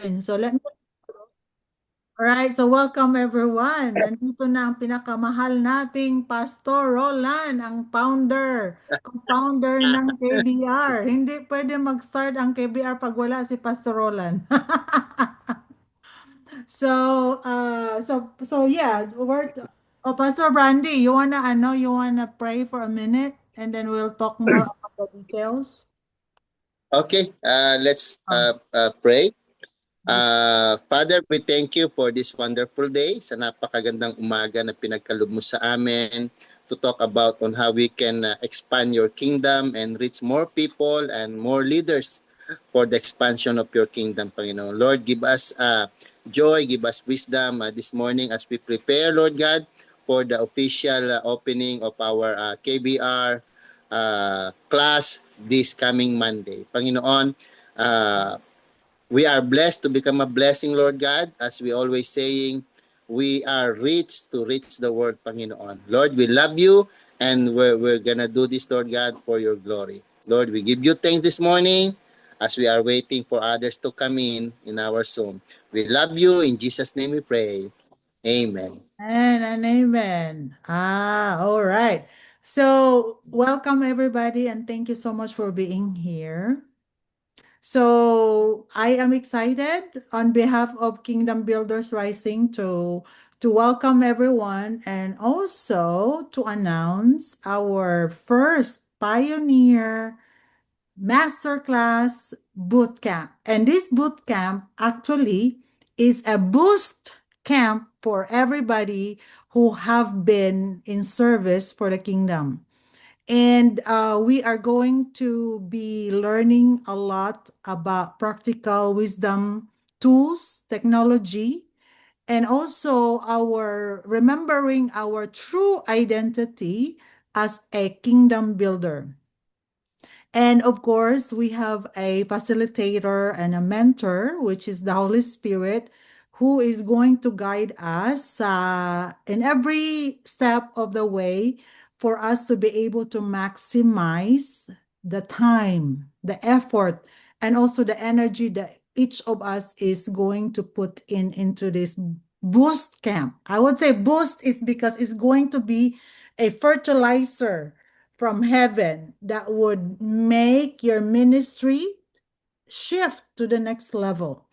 So let me All right, so welcome everyone. Nandito na ang pinakamahal nating Pastor Roland, ang co-founder ng KBR. Hindi pwede mag-start ang KBR pag wala si Pastor Roland. So yeah, Pastor Brandy, you wanna pray for a minute and then we'll talk more about the details. Okay, let's pray. Father, we thank you for this wonderful day, sa napakagandang umaga na pinagkaloob mo sa amin to talk about on how we can expand your kingdom and reach more people and more leaders for the expansion of your kingdom, Panginoon. Lord, give us joy, give us wisdom this morning as we prepare, Lord God, for the official opening of our KBR class this coming Monday. Panginoon, we are blessed to become a blessing, Lord God, as we always saying, we are rich to reach the world, Panginoon. Lord, we love you, and we're gonna do this, Lord God, for your glory. Lord, we give you thanks this morning as we are waiting for others to come in our Zoom. We love you. In Jesus' name we pray. Amen. And amen. All right. So, welcome everybody, and thank you so much for being here. So, I am excited on behalf of Kingdom Builders Rising to welcome everyone and also to announce our first pioneer masterclass boot camp. And this boot camp actually is a boost camp for everybody who have been in service for the kingdom. And we are going to be learning a lot about practical wisdom tools, technology, and also our remembering our true identity as a kingdom builder. And of course, we have a facilitator and a mentor, which is the Holy Spirit, who is going to guide us in every step of the way for us to be able to maximize the time, the effort, and also the energy that each of us is going to put into this boost camp. I would say boost is because it's going to be a fertilizer from heaven that would make your ministry shift to the next level.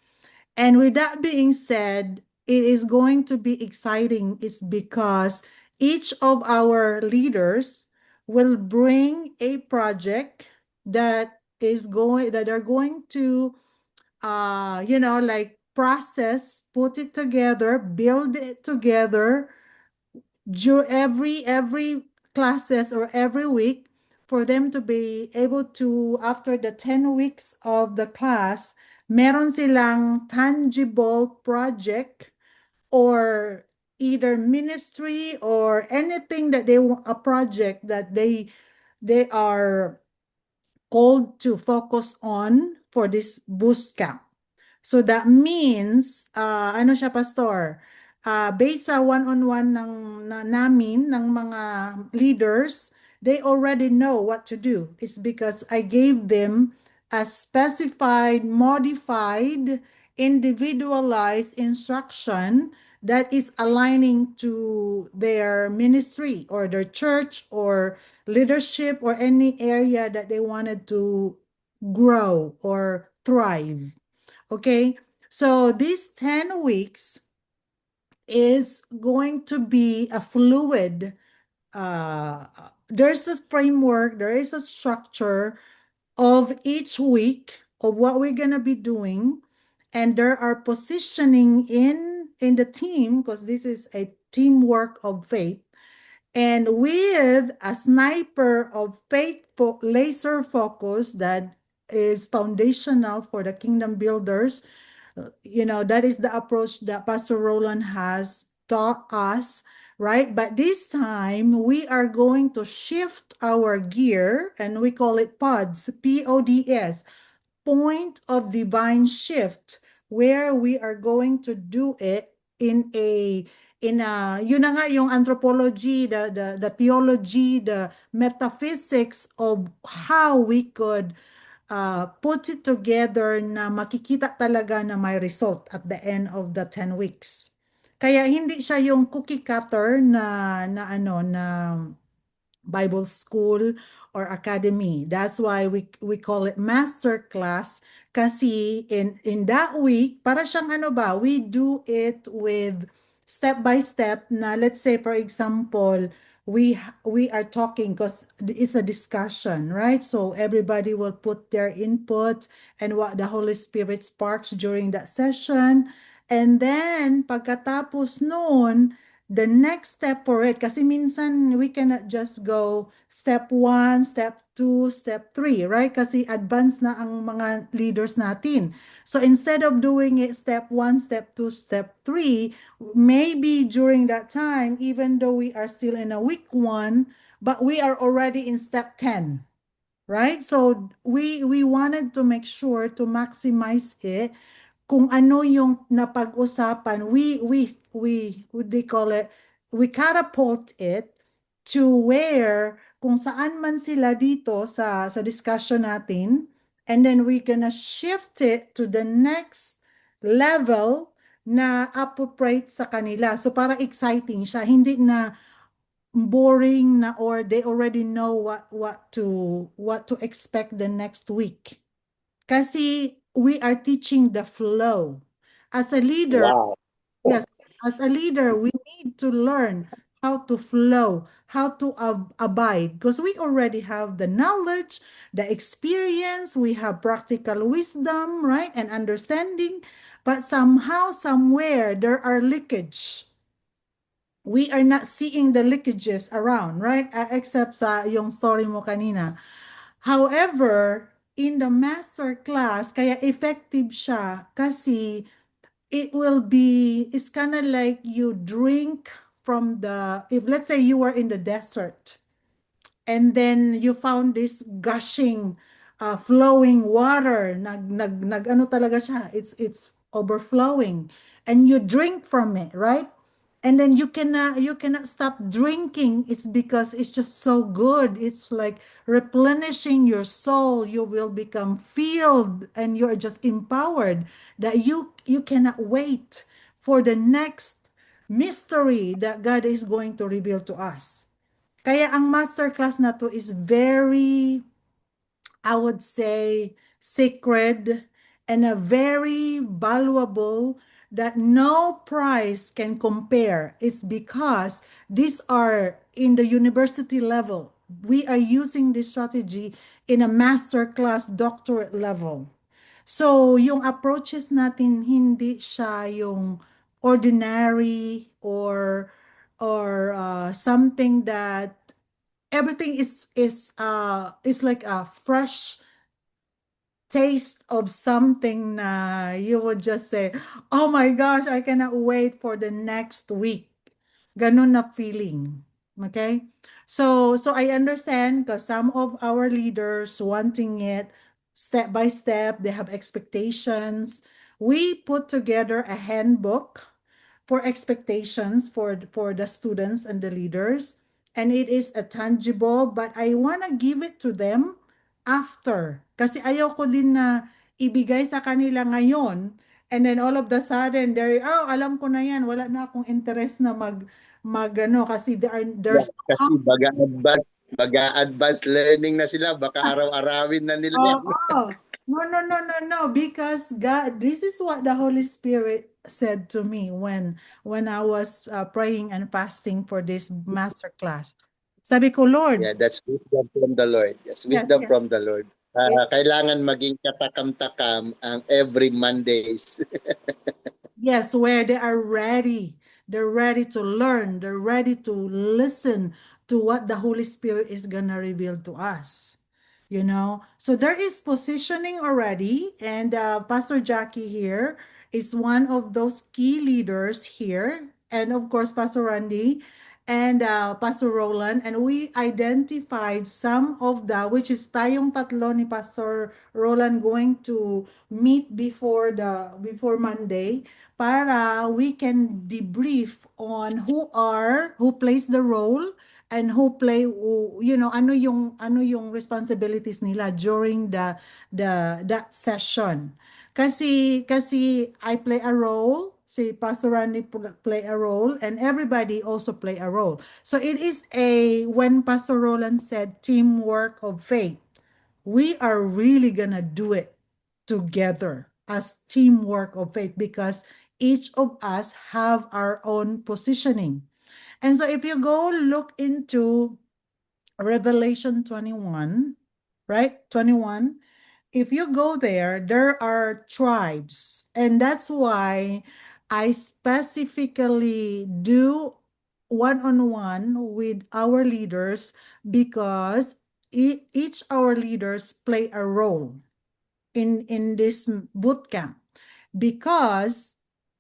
And with that being said, it is going to be exciting. It's because each of our leaders will bring a project that are going to like process, put it together, build it together every classes or every week for them to be able to, after the 10 weeks of the class, meron silang tangible project or either ministry or anything that they want, a project that they are called to focus on for this boost camp. So that means, ano siya, Pastor? Based sa one-on-one namin, ng mga leaders, they already know what to do. It's because I gave them a specified, modified, individualized instruction that is aligning to their ministry or their church or leadership or any area that they wanted to grow or thrive. Okay, so these 10 weeks is going to be a fluid, there's a framework, there is a structure of each week of what we're going to be doing. And there are positioning in the team, because this is a teamwork of faith. And with a sniper of faith laser focus that is foundational for the kingdom builders, that is the approach that Pastor Roland has taught us, right? But this time we are going to shift our gear, and we call it PODS, PODS, point of divine shift, where we are going to do it yun na nga yung anthropology, the theology, the metaphysics of how we could put it together na makikita talaga na may result at the end of the 10 weeks. Kaya hindi siya yung cookie cutter na ano na Bible school or academy. That's why we call it master class kasi in that week para siyang ano ba, we do it with step by step na let's say for example, we are talking because it's a discussion, right? So everybody will put their input and what the Holy Spirit sparks during that session. And then pagkatapos noon, the next step for it, kasi minsan we cannot just go step 1, step 2, step 3, right? Kasi advanced na ang mga leaders natin. So instead of doing it step 1, step 2, step 3, maybe during that time, even though we are still in a week 1, but we are already in step 10. Right? So we wanted to make sure to maximize it kung ano yung napag-usapan, what they call it, we catapult it to where kung saan man sila dito sa discussion natin, and then we gonna shift it to the next level na appropriate sa kanila. So para exciting siya, hindi na boring na or they already know what to expect the next week. Kasi we are teaching the flow. As a leader, Wow. yes, as a leader, we need to learn how to flow, how to abide, because we already have the knowledge, the experience, we have practical wisdom, right, and understanding, but somehow, somewhere, there are leakage. We are not seeing the leakages around, right? Except sa yung story mo kanina. However, in the master class, kaya effective siya kasi it will be, it's kind of like you drink from the, if let's say you are in the desert and then you found this gushing, flowing water, ano talaga siya, it's overflowing, and you drink from it, right? And then you cannot stop drinking. It's because it's just so good. It's like replenishing your soul. You will become filled and you're just empowered that you cannot wait for the next mystery that God is going to reveal to us. Kaya ang masterclass na to is very, I would say, sacred and a very valuable that no price can compare. It's because these are in the university level. We are using this strategy in a masterclass doctorate level. So, yung approaches natin hindi siya yung ordinary or something that everything is like a fresh taste of something na you would just say, oh my gosh, I cannot wait for the next week. Ganun na feeling. Okay? So I understand because some of our leaders wanting it step by step, they have expectations. We put together a handbook for expectations for the students and the leaders, and it is a tangible, but I want to give it to them after. Kasi ayoko din na ibigay sa kanila ngayon and then all of the sudden they're, oh, alam ko na yan, wala na akong interest na magano kasi Yeah, there's kasi baga-advance learning na sila, baka araw-arawin na nila yan. oh, no, because God, this is what the Holy Spirit said to me when I was praying and fasting for this master class. Sabi ko, Lord, Yeah, that's wisdom from the Lord. Yes, yes, wisdom yes, from the Lord. yes, Kailangan maging katakam-takam ang every Mondays. yes, where they are ready. They're ready to learn. They're ready to listen to what the Holy Spirit is gonna reveal to us. So there is positioning already, and Pastor Jackie here is one of those key leaders here, and of course Pastor Randy and Pastor Roland, and we identified some of which is tayong tatlo ni Pastor Roland going to meet before Monday para we can debrief on who plays the role and who play, ano yung responsibilities nila during that session. Kasi I play a role, si Pastor Randy play a role, and everybody also play a role. So it is when Pastor Roland said teamwork of faith, we are really gonna do it together as teamwork of faith because each of us have our own positioning. And so if you go look into Revelation 21, right? 21, if you go there, there are tribes. And that's why I specifically do one-on-one with our leaders because each our leaders play a role in this boot camp because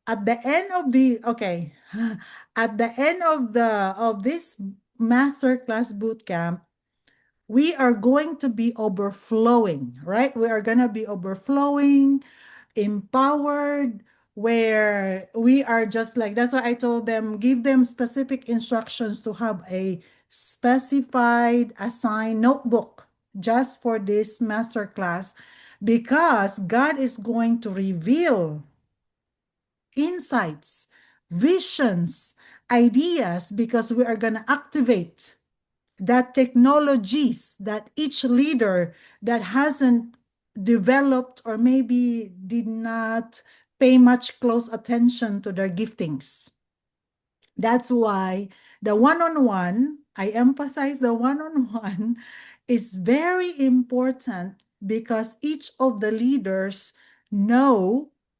at the end of the okay at the end of this master class boot camp, we are going to be overflowing, right? We are going to be overflowing, empowered, where we are just like, that's why I told them, give them specific instructions to have a specified assigned notebook just for this master class because God is going to reveal insights, visions, ideas because we are going to activate that technologies that each leader that hasn't developed or maybe did not pay much close attention to their giftings. That's why the one-on-one, I emphasize the one-on-one is very important because each of the leaders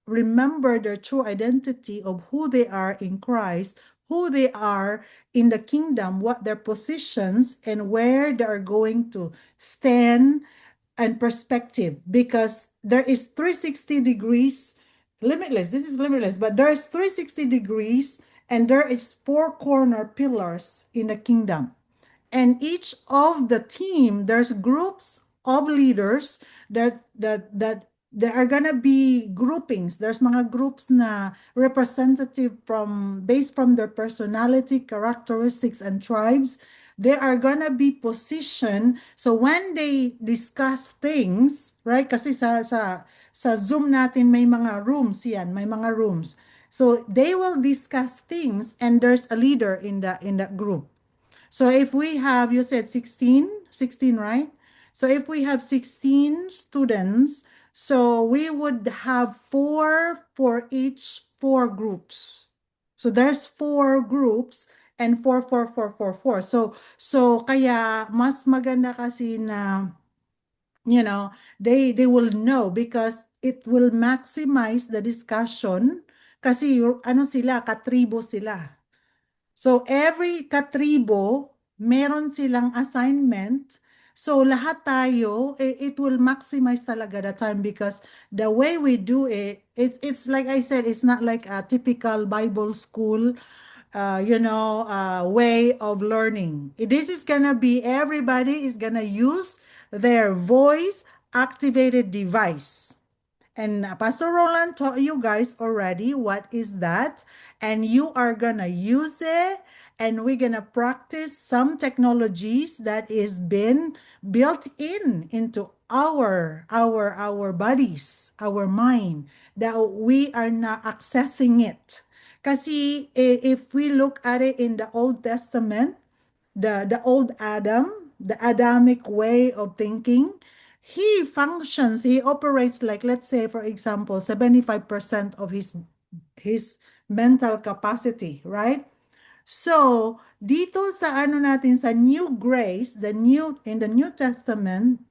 remember their true identity of who they are in Christ, who they are in the kingdom, what their positions and where they are going to stand and perspective because there is 360 degrees limitless. This is limitless, but there is 360 degrees and there is four corner pillars in the kingdom. And each of the team, there's groups of leaders that there are gonna be groupings. There's mga groups na representative from based from their personality, characteristics, and tribes. They are gonna be positioned. So when they discuss things, right? Kasi sa Zoom natin may mga rooms yan, may mga rooms. So they will discuss things and there's a leader in that group. So if we have, you said 16, right? So if we have 16 students, so we would have four for each four groups. So there's four groups and four. So kaya mas maganda kasi na, they will know because it will maximize the discussion kasi ano sila, katribo sila. So every katribo, meron silang assignment. So lahat tayo, it will maximize talaga the time because the way we do it, it's like I said, it's not like a typical Bible school, way of learning. This is gonna be, everybody is gonna use their voice activated device. And Pastor Roland taught you guys already what is that. And you are gonna use it. And we're gonna practice some technologies that is been built into our bodies, our mind, that we are not accessing it. Kasi if we look at it in the Old Testament, the old Adam, the Adamic way of thinking, he operates like, let's say, for example, 75% of his mental capacity, right? So, dito sa ano natin sa new grace, in the New Testament,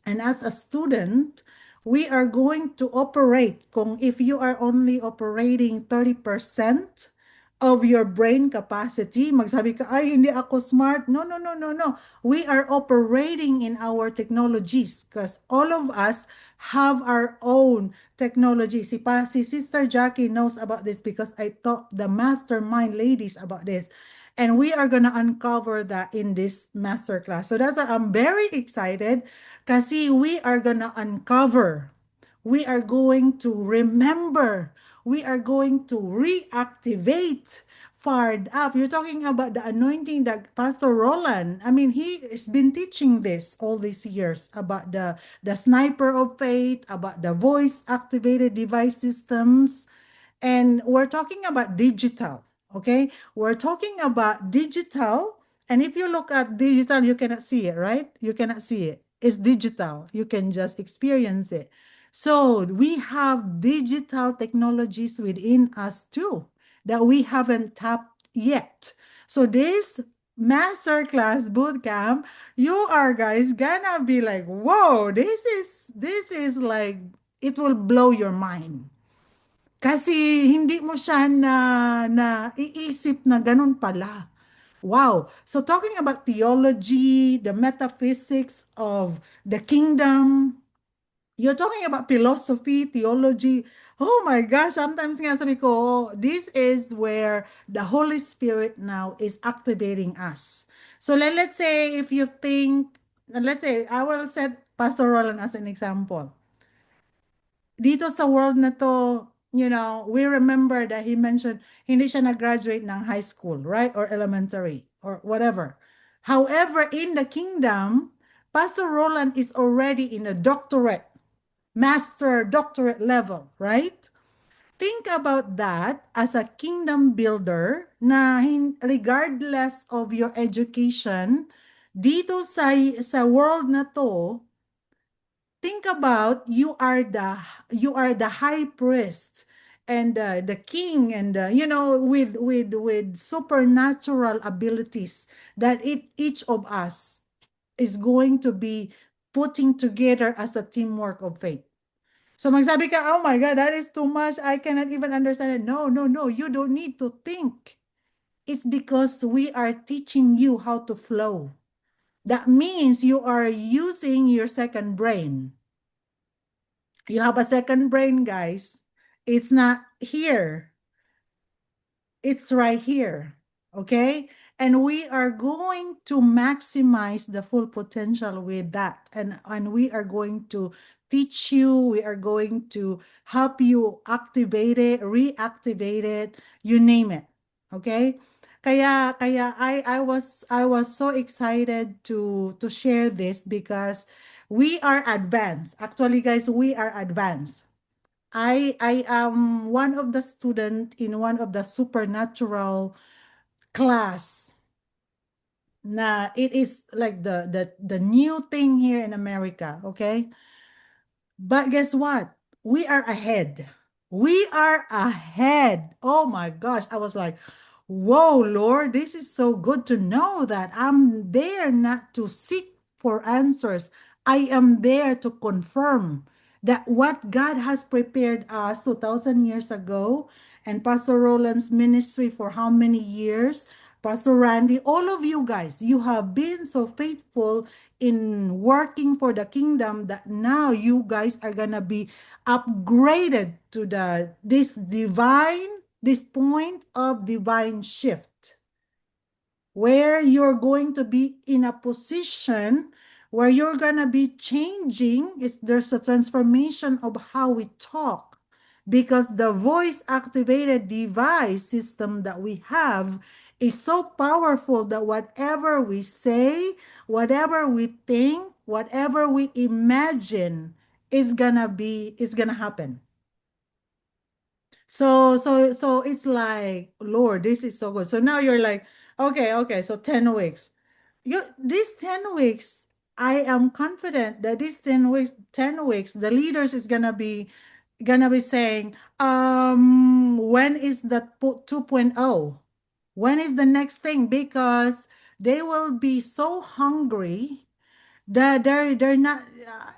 and as a student, we are going to operate kung if you are only operating 30% of your brain capacity, magsabi ka, ay, hindi ako smart. No, no, no, no, no. We are operating in our technologies because all of us have our own technology. Si Sister Jackie knows about this because I taught the mastermind ladies about this. And we are going to uncover that in this masterclass. So that's why I'm very excited kasi we are going to uncover. We are going to remember we are going to reactivate fired up. You're talking about the anointing that Pastor Roland, I mean, he has been teaching this all these years about the sniper of faith, about the voice activated device systems. And we're talking about digital, okay? We're talking about digital. And if you look at digital, you cannot see it, right? You cannot see it. It's digital. You can just experience it. So we have digital technologies within us too that we haven't tapped yet. So this masterclass bootcamp, you are guys gonna be like, whoa, this is like it will blow your mind. Kasi hindi mo siya na iisip na ganun pala. Wow. So talking about theology, the metaphysics of the kingdom, you're talking about philosophy, theology. Oh my gosh, sometimes nga sabi ko, oh, this is where the Holy Spirit now is activating us. So let's say if you think, let's say, I will set Pastor Roland as an example. Dito sa world na to, we remember that he mentioned hindi siya nag-graduate ng high school, right? Or elementary or whatever. However, in the kingdom, Pastor Roland is already in a doctorate, master doctorate level, right? Think about that as a kingdom builder na regardless of your education, dito sa world na to, think about you are the high priest and the king and with supernatural abilities that each of us is going to be putting together as a teamwork of faith. So magsabi ka, oh my God, that is too much. I cannot even understand it. No, no, no. You don't need to think. It's because we are teaching you how to flow. That means you are using your second brain. You have a second brain, guys. It's not here. It's right here. Okay? And we are going to maximize the full potential with that. And we are going to teach you, we are going to help you activate it, reactivate it, you name it. Okay? Kaya I was so excited to share this because we are advanced. Actually, guys, we are advanced. I am one of the student in one of the supernatural class. Na it is like the new thing here in America, okay? But guess what? We are ahead. We are ahead. Oh my gosh. I was like, whoa, Lord, this is so good to know that I'm there not to seek for answers. I am there to confirm that what God has prepared us 2,000 years ago and Pastor Roland's ministry for how many years? Pastor Randy, all of you guys, you have been so faithful in working for the kingdom that now you guys are gonna be upgraded to this point of divine shift where you're going to be in a position where you're gonna be changing. There's a transformation of how we talk because the voice activated device system that we have is so powerful that whatever we say, whatever we think, whatever we imagine is gonna happen. So it's like, Lord, this is so good. So now you're like, okay, so 10 weeks. These 10 weeks, I am confident that these 10 weeks, the leaders is gonna be saying, when is the 2.0? When is the next thing? Because they will be so hungry that they're not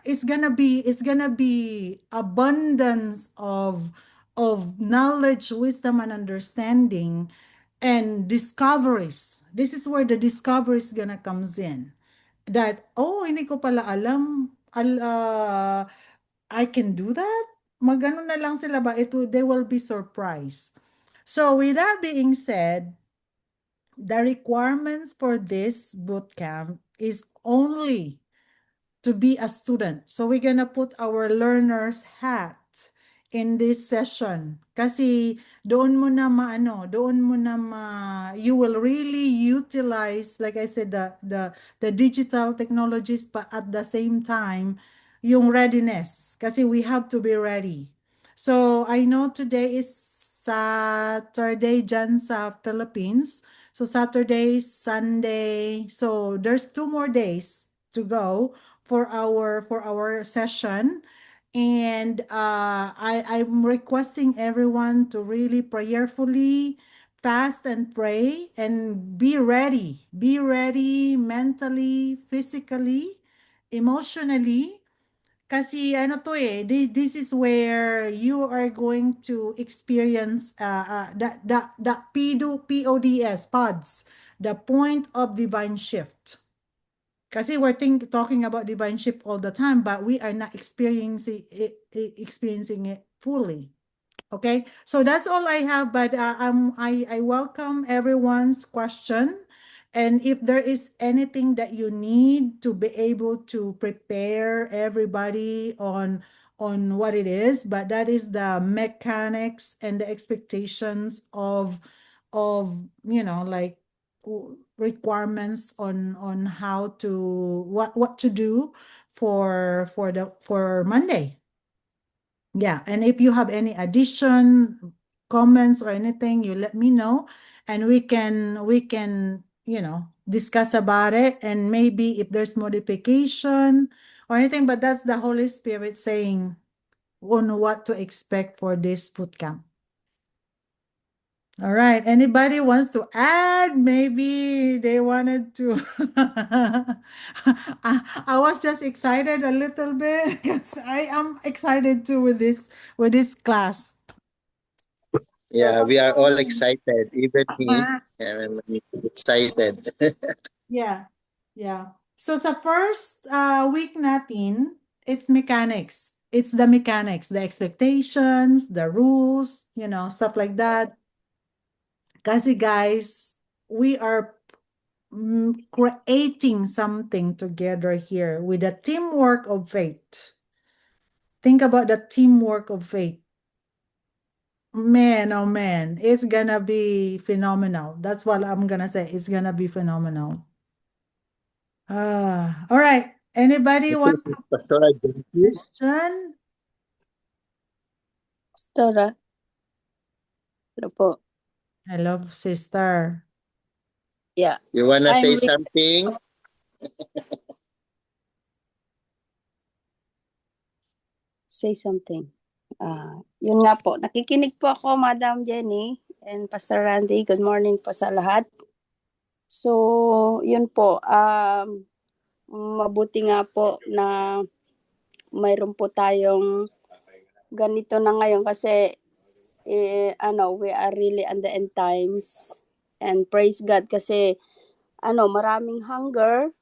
it's gonna be abundance of knowledge, wisdom, and understanding and discoveries. This is where the discoveries gonna comes in. That, oh, hindi ko pala alam. I can do that? Magano na lang sila ba? They will be surprised. So with that being said, the requirements for this boot camp is only to be a student. So we're gonna put our learner's hat in this session. Kasi doon mo na you will really utilize, like I said, the digital technologies, but at the same time, yung readiness. Kasi we have to be ready. So I know today is Saturday dyan sa Philippines. So Saturday, Sunday. So there's 2 more days to go for our session. And I'm requesting everyone to really prayerfully fast and pray and be ready. Be ready mentally, physically, emotionally. Kasi ano to this is where you are going to experience the PODS, PODS, the point of divine shift. Kasi we're talking about divine shift all the time, but we are not experiencing it fully. Okay, so that's all I have, but I welcome everyone's question. And if there is anything that you need to be able to prepare everybody on what it is, but that is the mechanics and the expectations of like requirements on how to what to do for Monday. Yeah, and if you have any addition, comments or anything, you let me know and we can discuss about it, and maybe if there's modification or anything, but that's the Holy Spirit saying on what to expect for this boot camp. All right. Anybody wants to add? Maybe they wanted to. I was just excited a little bit because I am excited too with this class. Yeah, we are all excited. Even me, I'm excited. Yeah. Yeah. So sa first week natin, it's mechanics. It's the mechanics, the expectations, the rules, stuff like that. Kasi guys, we are creating something together here with the teamwork of faith. Think about the teamwork of faith. Man, oh man, it's gonna be phenomenal. That's what I'm gonna say. It's gonna be phenomenal. All right. Anybody wants to Pastor, thank you. question? Pastora. Hello po. Hello, sister. Yeah. You wanna I'm say re- something? Say something. Yun nga po. Nakikinig po ako, Madam Jenny and Pastor Randy. Good morning po sa lahat. So, yun po. Mabuti nga po na mayroon po tayong ganito na ngayon kasi we are really on the end times, and praise God kasi maraming hunger.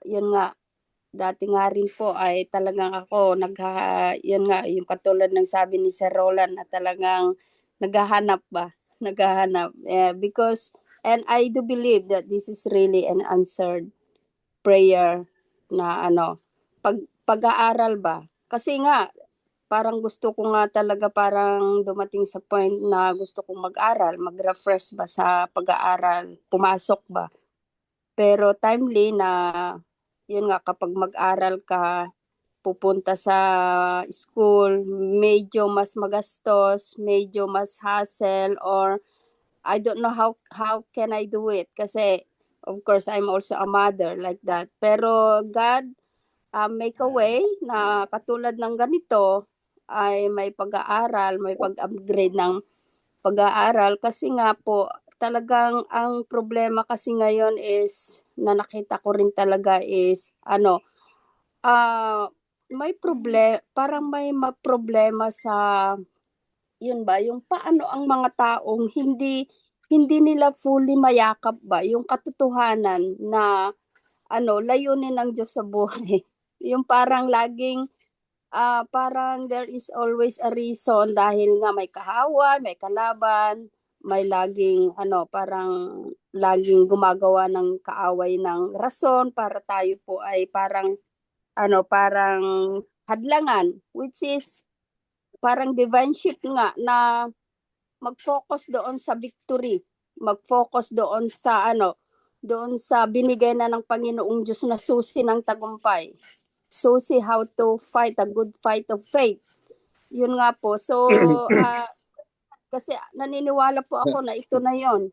Yun nga, dati nga rin po ay talagang ako yun nga, yung katulad ng sabi ni Sir Roland na talagang naghahanap because and I do believe that this is really an answered prayer na pag-aaral ba, kasi nga parang gusto ko nga talaga, parang dumating sa point na gusto kong mag-aral, mag-refresh ba sa pag-aaral, pumasok ba. Pero timely na, yun nga, kapag mag-aral ka, pupunta sa school, medyo mas magastos, medyo mas hassle, or I don't know how can I do it. Kasi, of course, I'm also a mother like that. Pero God, make a way na katulad ng ganito, ay may pag-aaral, may pag-upgrade ng pag-aaral. Kasi nga po, talagang ang problema kasi ngayon is, na nakita ko rin talaga is, parang may problema sa, yun ba, yung paano ang mga taong hindi nila fully mayakap ba yung katotohanan na layunin ng Diyos sa buhay. Yung parang laging parang there is always a reason dahil nga may kahawa, may kalaban, may laging parang laging gumagawa ng kaaway ng rason para tayo po ay parang parang hadlangan, which is parang divine shift nga na mag-focus doon sa victory. Mag-focus doon sa doon sa binigay na ng Panginoong Diyos na susi ng tagumpay. Susi how to fight a good fight of faith. Yun nga po. So, kasi naniniwala po ako na ito na yon,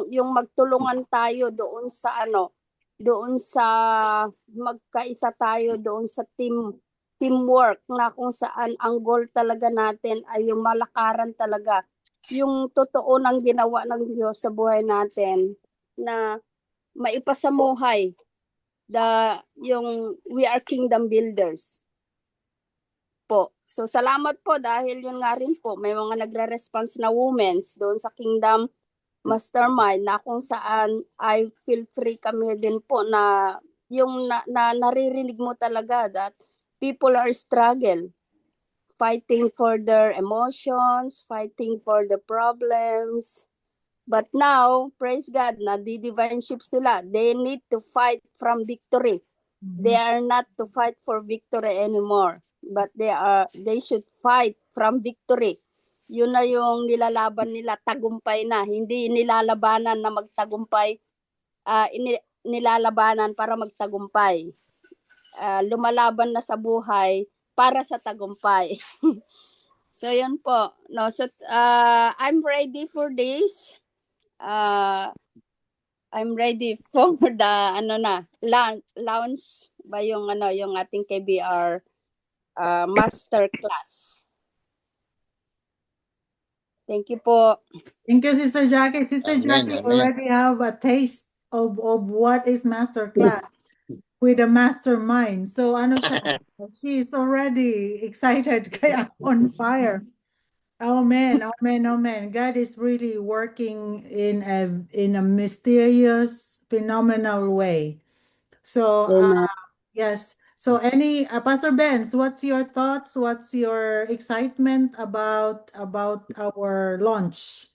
yung magtulungan tayo doon sa doon sa magkaisa tayo doon sa teamwork, na kung saan ang goal talaga natin ay yung malakaran talaga yung totoo ng ginawa ng Diyos sa buhay natin, na maipasamuhay yung we are kingdom builders po. So salamat po, dahil yun nga rin po, may mga nagre-response na women's doon sa Kingdom Mastermind, na kung saan I feel free kami din po na yung naririnig mo talaga that people are struggle, fighting for their emotions, fighting for the problems. But now, praise God, na di-divine ship sila. They need to fight from victory. They are not to fight for victory anymore, but they should fight from victory. Yun na yung nilalaban nila, tagumpay na. Hindi nilalabanan na magtagumpay, nilalabanan para magtagumpay. Lumalaban na sa buhay para sa tagumpay. So yun po. No, so I'm ready for this. I'm ready for the launch ba yung yung ating KBR master class. Thank you po. Thank you, Sister Jackie. Sister Amen, Jackie amen. already have a taste of what is master class with a mastermind. So ano siya? She's already excited, kaya on fire. Amen, amen, amen. God is really working in a mysterious, phenomenal way. So, Amen. yes. So, Pastor Benz, what's your thoughts? What's your excitement about our launch?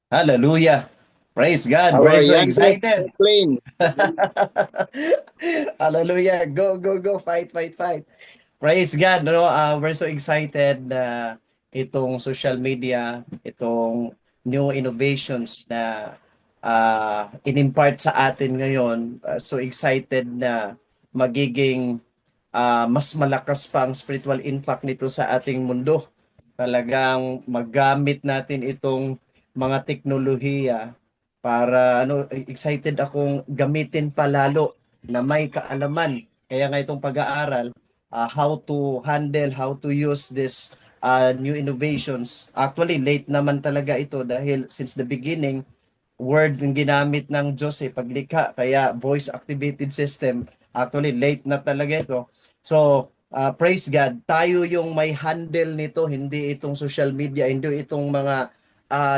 Hallelujah. Praise God. Our We're so youngest excited. plane. Hallelujah. Go, go, go. Fight, fight, fight. Praise God. No? We're so excited na itong social media, itong new innovations na in-impart sa atin ngayon. So excited na magiging mas malakas pa ang spiritual impact nito sa ating mundo. Talagang maggamit natin itong mga teknolohiya para excited akong gamitin pa lalo na may kaalaman. Kaya nga itong pag-aaral, how to handle, how to use this new innovations. Actually, late naman talaga ito dahil since the beginning, word yung ginamit ng Diyos paglikha, kaya voice activated system. Actually, late na talaga ito. So, praise God, tayo yung may handle nito, hindi itong social media, hindi itong mga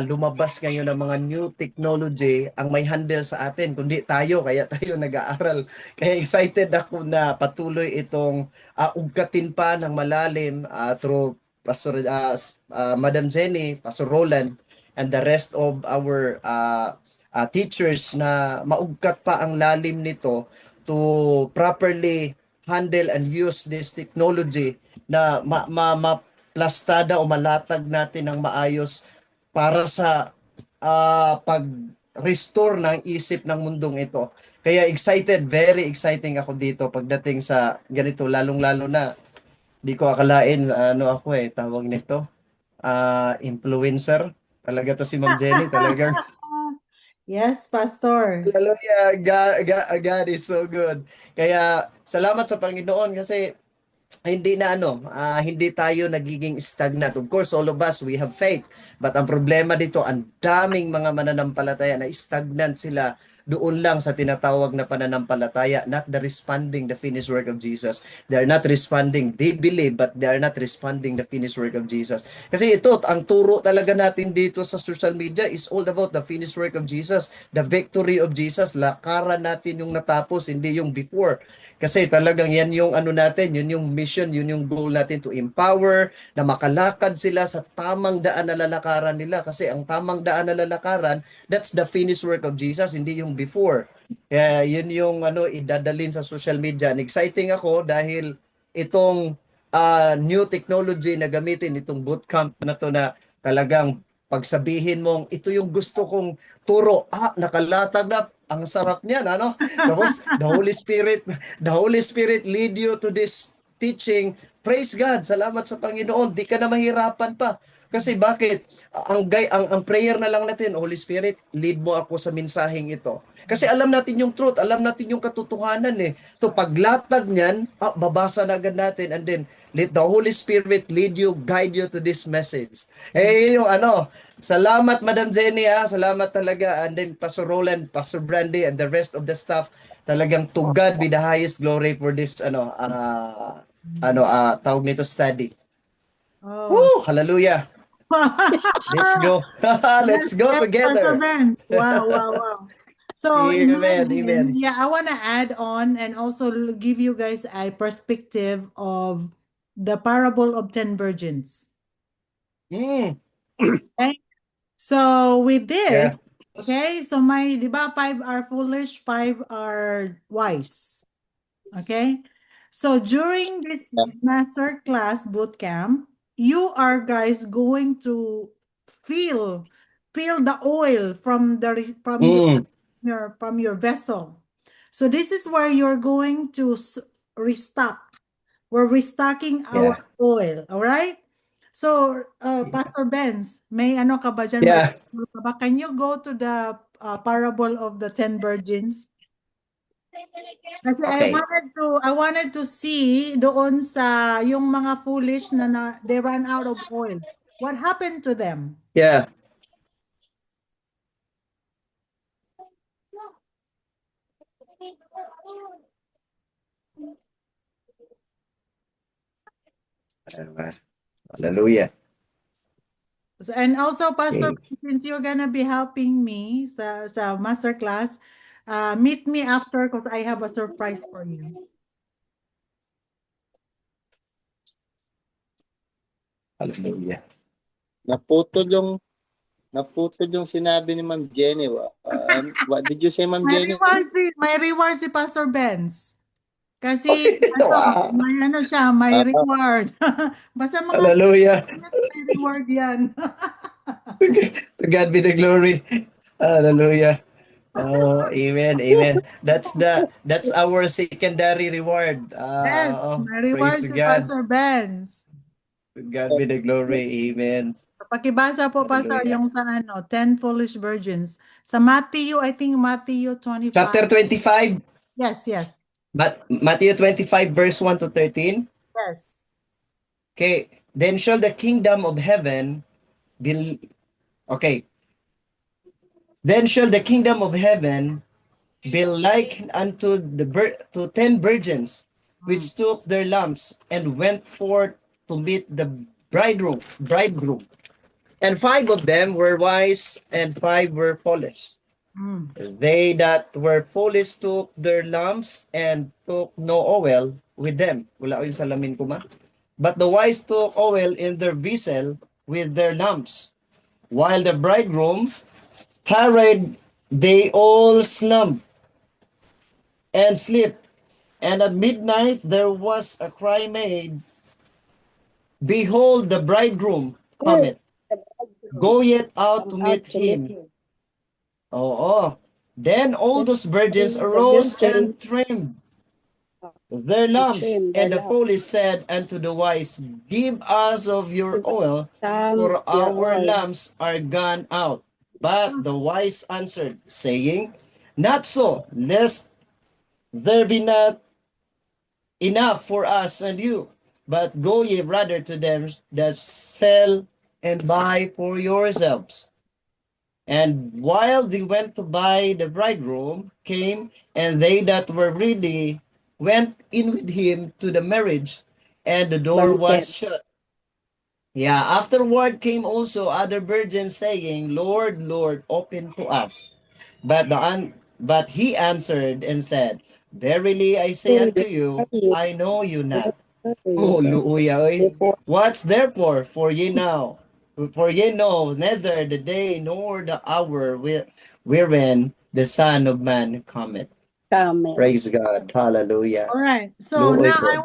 lumabas ngayon ng mga new technology ang may handle sa atin, kundi tayo, kaya tayo nag-aaral. Kaya excited ako na patuloy itong ugkatin pa ng malalim through Pastor Madam Jenny, Pastor Roland, and the rest of our teachers na maugkat pa ang lalim nito to properly handle and use this technology na maplastada o malatag natin ng maayos para sa pag-restore ng isip ng mundong ito. Kaya excited, very exciting ako dito pagdating sa ganito, lalong-lalo na di ko akalain ako tawag nito, influencer. Talaga to si Ma'am Jenny, talagang Yes, Pastor. hallelujah, God is so good. Kaya salamat sa Panginoon kasi hindi tayo nagiging stagnant. Of course, all of us, we have faith. But ang problema dito, ang daming mga mananampalataya na stagnant sila doon lang sa tinatawag na pananampalataya, not the responding the finished work of Jesus. They are not responding. They believe, but they are not responding the finished work of Jesus. Kasi ito, ang turo talaga natin dito sa social media is all about the finished work of Jesus, the victory of Jesus. Lakaran natin yung natapos, hindi yung before. Kasi talagang yan yung natin, yun yung mission, yun yung goal natin, to empower, na makalakad sila sa tamang daan na lalakaran nila. Kasi ang tamang daan na lalakaran, that's the finished work of Jesus, hindi yung before. Kaya yun yung idadalin sa social media. And exciting ako dahil itong new technology na gamitin, itong bootcamp na to na talagang pagsabihin mong ito yung gusto kong turo, nakalatag na, ang sarap niyan, ano? Tapos the Holy Spirit lead you to this teaching. Praise God, salamat sa Panginoon, di ka na mahirapan pa. Kasi bakit? Ang prayer na lang natin, Holy Spirit, lead mo ako sa mensaheng ito. Kasi alam natin yung truth, alam natin yung katotohanan eh. So paglatag niyan, babasa na agad natin, and then let the Holy Spirit lead you, guide you to this message. Yung salamat Madam Jenny, salamat talaga, and then Pastor Roland, Pastor Brandy, and the rest of the staff. Talagang to God be the highest glory for this tawag nito, study. Oh. Woo! Hallelujah! Let's go. Let's go together. Wow. So Amen, imagine, amen. yeah, I want to add on and also give you guys a perspective of the parable of 10 virgins. Okay? So with this, okay, so di ba, 5 are foolish, 5 are wise. Okay? So during this master class boot camp, you are guys going to feel the oil from your vessel. So this is where you're going to restock. We're restocking our oil, all right? So Pastor Benz, may ano ka ba dyan? Yeah. Can you go to the parable of the 10 virgins? Kasi Okay. I wanted to see doon sa yung mga foolish na they ran out of oil. What happened to them? Yeah. Hallelujah. And also, Pastor, since you're gonna be helping me sa master class, meet me after because I have a surprise for you. Hallelujah. Naputol yung sinabi ni Ma'am Jenny. What did you say, Ma'am Jenny? May reward si Pastor Benz. Kasi may reward. Basta mga Hallelujah. may reward yan. To God be the glory. Hallelujah. Oh, amen, amen. That's our secondary reward. Yes, may reward praise si God. Pastor Benz. To God be the glory. Amen. Pakibasa po, Pastor, yung sa 10 foolish virgins. Sa Matthew, I think Matthew 25. Chapter 25. Yes. Matthew 25 verse 1 to 13. Yes. Okay. Then shall the kingdom of heaven be... Okay. Then shall the kingdom of heaven be like unto 10 virgins, which took their lamps and went forth to meet the bridegroom. And 5 of them were wise, and 5 were foolish. They that were foolish took their lamps and took no oil with them. Wala yung salamin ko ma. But the wise took oil in their vessel with their lamps. While the bridegroom tarried, they all slumbered and slept. And at midnight there was a cry made, Behold, the bridegroom cometh. Go yet out to meet him. Then all those virgins arose and trimmed their lamps. And the foolish said unto the wise, Give us of your oil, for our lamps are gone out. But the wise answered, saying, Not so, lest there be not enough for us and you. But go ye rather to them that sell and buy for yourselves. And while they went to buy, the bridegroom came, and they that were ready went in with him to the marriage, and the door was shut. Yeah, afterward came also other virgins, saying, Lord, Lord, open to us. But he answered and said, Verily I say unto you, I know you not. Hallelujah. What's therefore? For ye know neither the day nor the hour wherein the Son of Man cometh. Amen. Praise God. Hallelujah. All right. So now I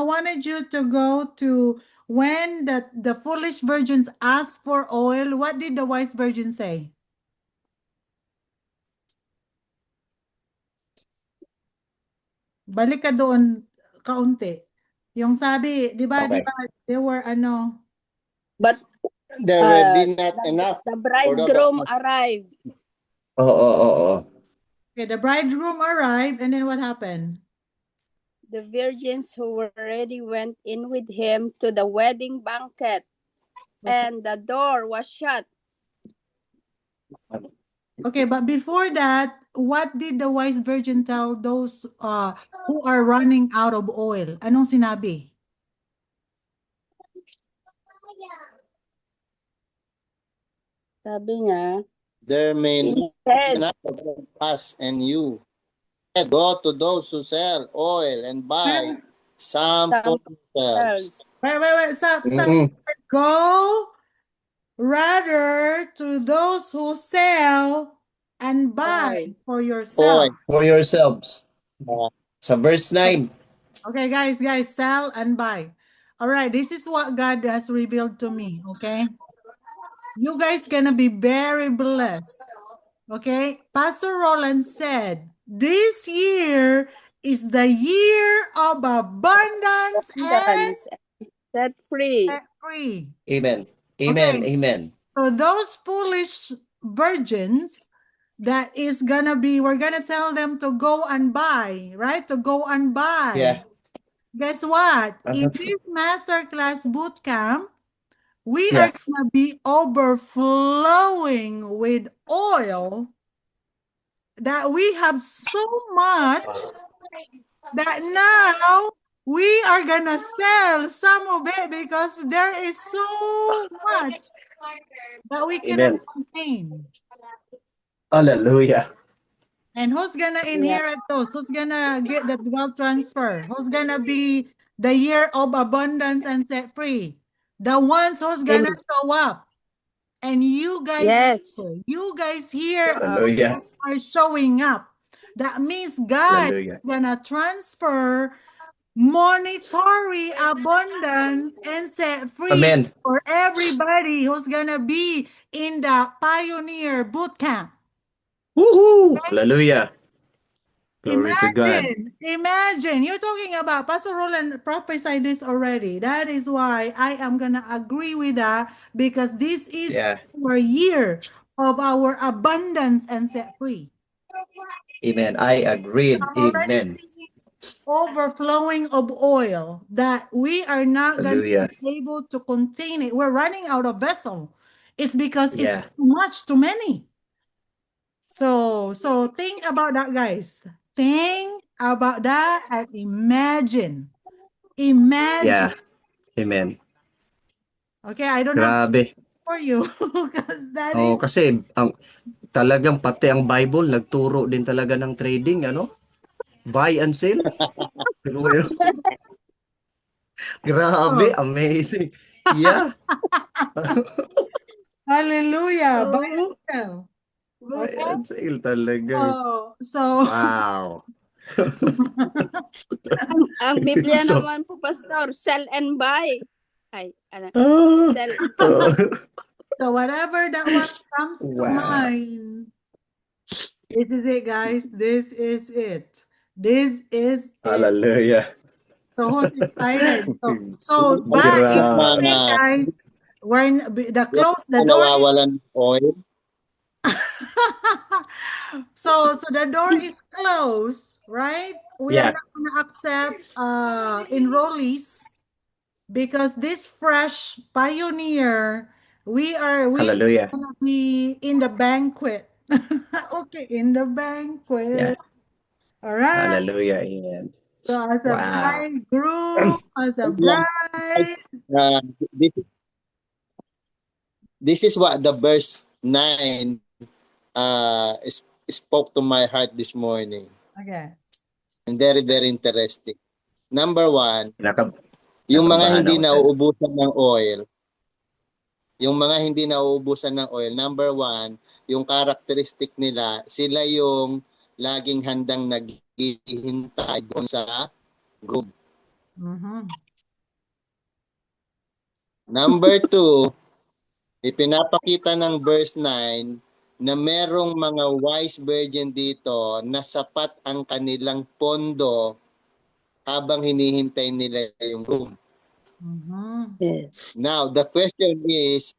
wanted you to go to when the foolish virgins asked for oil, what did the wise virgin say? Balik ka doon kaunti. Yung sabi, di ba, Okay. they were ano, But There will be the, not enough the for the bridegroom arrived. Oo. okay, the bridegroom arrived, and then what happened? The virgins who were ready went in with him to the wedding banquet, and the door was shut. Okay, but before that, what did the wise virgin tell those who are running out of oil? Anong sinabi? Sabi niya, there may not be instead, enough of us and you. Go to those who sell oil and buy some for some yourselves. else. Wait, stop. Mm-mm. Go rather to those who sell and buy for yourself. Oil. For yourselves. Sa verse 9. Okay, guys, sell and buy. All right, this is what God has revealed to me, okay? You guys gonna be very blessed, okay? Pastor Roland said, this year is the year of abundance and Set free. free. Amen. Okay. Amen. So those foolish virgins that is gonna be, we're gonna tell them to go and buy, right? To go and buy. Yeah. Guess what? In Uh-huh. this masterclass boot camp, we Yeah. are gonna be overflowing with oil that we have so much that now we are gonna sell some of it because there is so much that we cannot Amen. contain. Hallelujah. And who's gonna inherit those? Who's gonna get that wealth transfer? Who's gonna be the year of abundance and set free? The ones who's gonna show up. And you guys, you guys here Hallelujah. are showing up. That means God is Hallelujah. gonna transfer monetary abundance and set free Amen. for everybody who's gonna be in the Pioneer Boot Camp. Woohoo! Hallelujah. Glory to God. Imagine, you're talking about Pastor Roland prophesied this already. That is why I am gonna agree with that, because this is our year of our abundance and set free. Amen. I agreed. I'm already Amen. seeing overflowing of oil that we are not gonna Hallelujah. be able to contain it. We're running out of vessel. It's because it's Yeah. too much, too many. So think about that, guys. Think about that and imagine. Yeah. Amen. Okay, I don't have Grabe. for you because that Oh, is kasi talagang pati ang Bible nagturo din talaga ng trading, ano? Buy and sell. Grabe, amazing. Yeah. hallelujah. Buy and Oh, sell. buy Okay. and sell talaga. So Wow. Ang Biblia So, naman po, Pastor, sell and buy. Ay, ano, ah, sell. so whatever that one comes to wow. mind, this is it, guys. This is it. This is it. Hallelujah. So who's excited? So but if you Grabe. think, guys, when the Yung door is nawawalan ng oil. so the door is closed, right? We are Yeah. not gonna accept enrollees because this fresh pioneer, we are Hallelujah. gonna be in the banquet. Okay, in the banquet. Yeah. All right. Hallelujah. Amen. So as a Wow. bridegroom, as a bride. Uh, this this is what the verse 9 spoke to my heart this morning. Okay. And very, very interesting. Number 1, yung mga Nakabahan hindi ako sa- nauubusan ng oil. Yung mga hindi nauubusan ng oil, number 1, yung characteristic nila, sila yung laging handang naghihintay doon sa groom. Mhm. Number 2, ipinapakita ng verse 9 na merong mga wise virgin dito na sapat ang kanilang pondo habang hinihintay nila yung room. Yes. Now, the question is,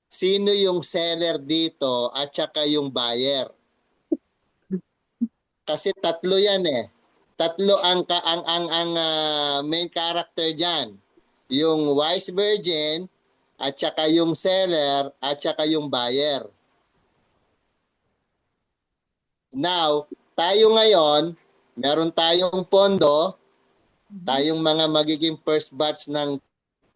sino yung seller dito at saka yung buyer? Kasi tatlo yan eh. Tatlo ang main character diyan. Yung wise virgin at saka yung seller at saka yung buyer. Now, tayo ngayon, meron tayong pondo, tayong mga magiging first batch ng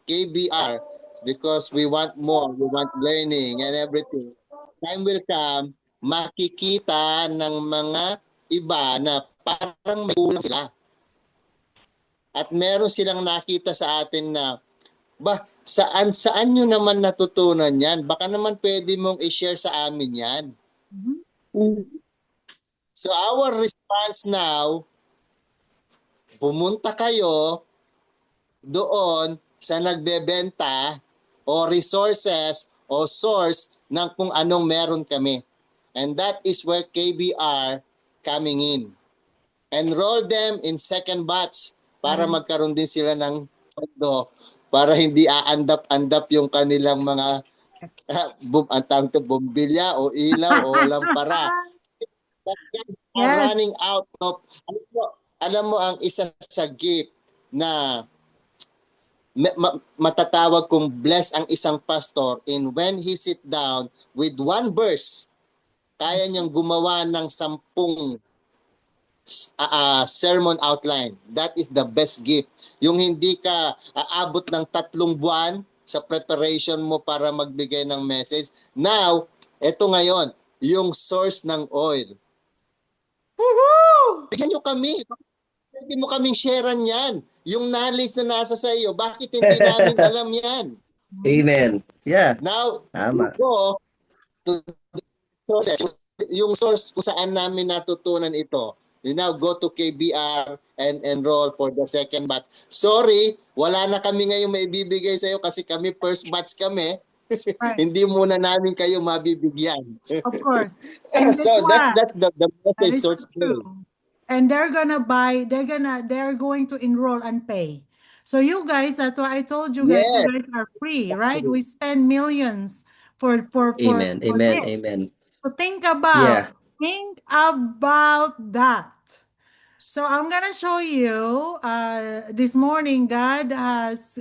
KBR because we want more, we want learning and everything. Time will come, makikita ng mga iba na parang may kulang sila. At meron silang nakita sa atin na, saan nyo naman natutunan yan? Baka naman pwede mong i-share sa amin yan. So our response now, pumunta kayo doon sa nagbebenta o resources o source ng kung anong meron kami. And that is where KBR coming in. Enroll them in second batch para magkaroon din sila ng pondo para hindi aandap-andap yung kanilang mga bombilya o ilaw o lampara. Yes. Running out of, alam mo ang isa sa gift na matatawag kong bless ang isang pastor in when he sit down with one verse, kaya niyang gumawa ng 10 sermon outline. That is the best gift. Yung hindi ka aabot ng 3 buwan sa preparation mo para magbigay ng message. Now, eto ngayon, yung source ng oil. Woohoo! Bigyan nyo kami. Pwede mo kaming sharean yan. Yung knowledge na nasa sa iyo, bakit hindi namin alam yan? Amen. Yeah. Now, Tama. go to the sources. Yung source kung saan namin natutunan ito. You now go to KBR and enroll for the second batch. Sorry, wala na kami ngayong maibibigay sa iyo kasi kami first batch kami. Right. Hindi muna namin kayo mabibigyan. Of course. And guess So that's what? the That message is so source. true. And they're going to enroll and pay. So you guys, that's why I told you guys, Yes. you guys are free, right? We spend millions for Amen. Amen. this. Amen. So think Yeah. about that. So I'm gonna show you. This morning, God has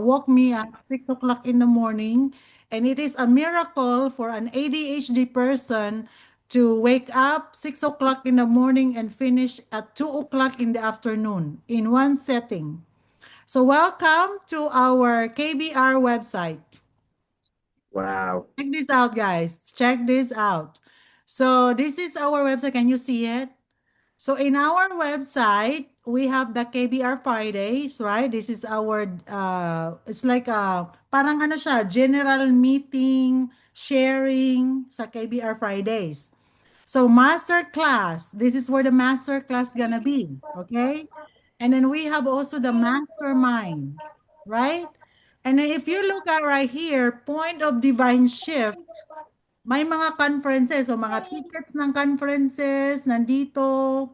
woke me at 6 o'clock in the morning, and it is a miracle for an ADHD person to wake up 6 o'clock in the morning and finish at 2 o'clock in the afternoon in one setting. So welcome to our KBR website. Wow. Check this out, guys. Check this out. So this is our website. Can you see it? So in our website, we have the KBR Fridays, right? This is our, it's like parang ano siya, general meeting, sharing sa KBR Fridays. So master class, this is where the master class gonna be, okay? And then we have also the mastermind, right? And then if you look at right here, point of divine shift, may mga conferences o mga tickets ng conferences nandito,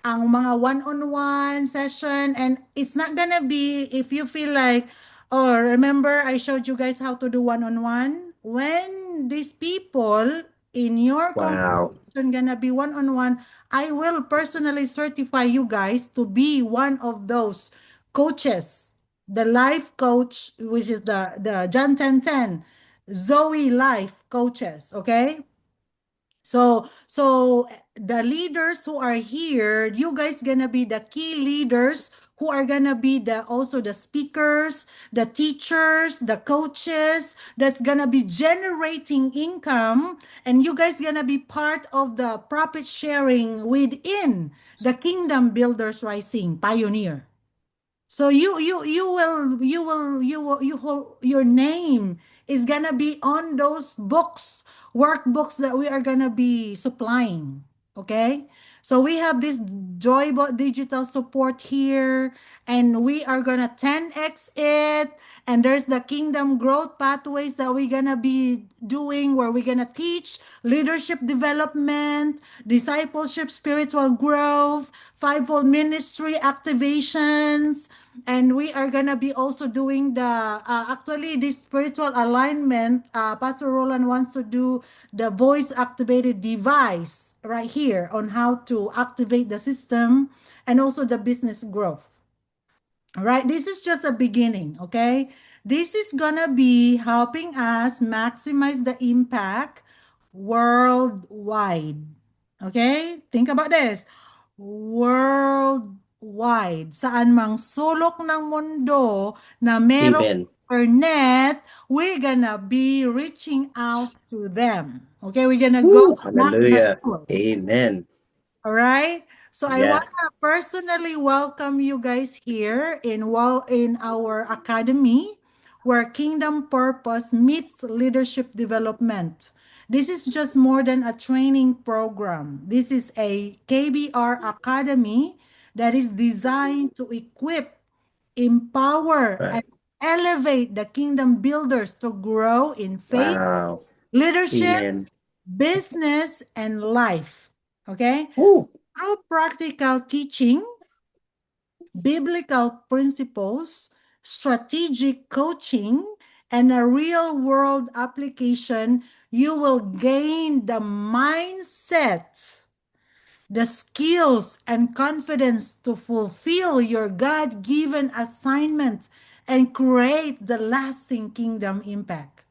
ang mga one-on-one session, and it's not gonna be if you feel like, oh, remember I showed you guys how to do one-on-one? When these people in your Wow. congregation gonna be one-on-one, I will personally certify you guys to be one of those coaches, the life coach, which is the John 10:10 Zoe life coaches, okay? So the leaders who are here, you guys gonna be the key leaders who are gonna be also the speakers, the teachers, the coaches that's gonna be generating income, and you guys gonna be part of the profit sharing within the Kingdom Builders Rising Pioneer. So your name is gonna be on those books, workbooks that we are gonna be supplying. Okay. So we have this Joybot digital support here, and we are gonna 10x it. And there's the kingdom growth pathways that we're gonna be doing, where we're gonna teach leadership development, discipleship, spiritual growth, fivefold ministry activations. And we are gonna be also doing the actually this spiritual alignment. Pastor Roland wants to do the voice activated device right here on how to activate the system and also the business growth. All right, this is just a beginning, okay? This is gonna be helping us maximize the impact worldwide. Okay? Think about this. Worldwide. Saan mang sulok ng mundo na merong Amen. internet, we're gonna be reaching out to them. Okay, we're gonna go Woo, knock the hallelujah. doors. Amen. All right. So I Yeah. want to personally welcome you guys here in our academy, where Kingdom Purpose meets leadership development. This is just more than a training program. This is a KBR academy that is designed to equip, empower, Right. and elevate the kingdom builders to grow in faith, Wow. leadership, Amen. business, and life. Okay? Woo. Through practical teaching, biblical principles, strategic coaching, and a real world application, you will gain the mindset, the skills, and confidence to fulfill your God given assignments and create the lasting kingdom impact.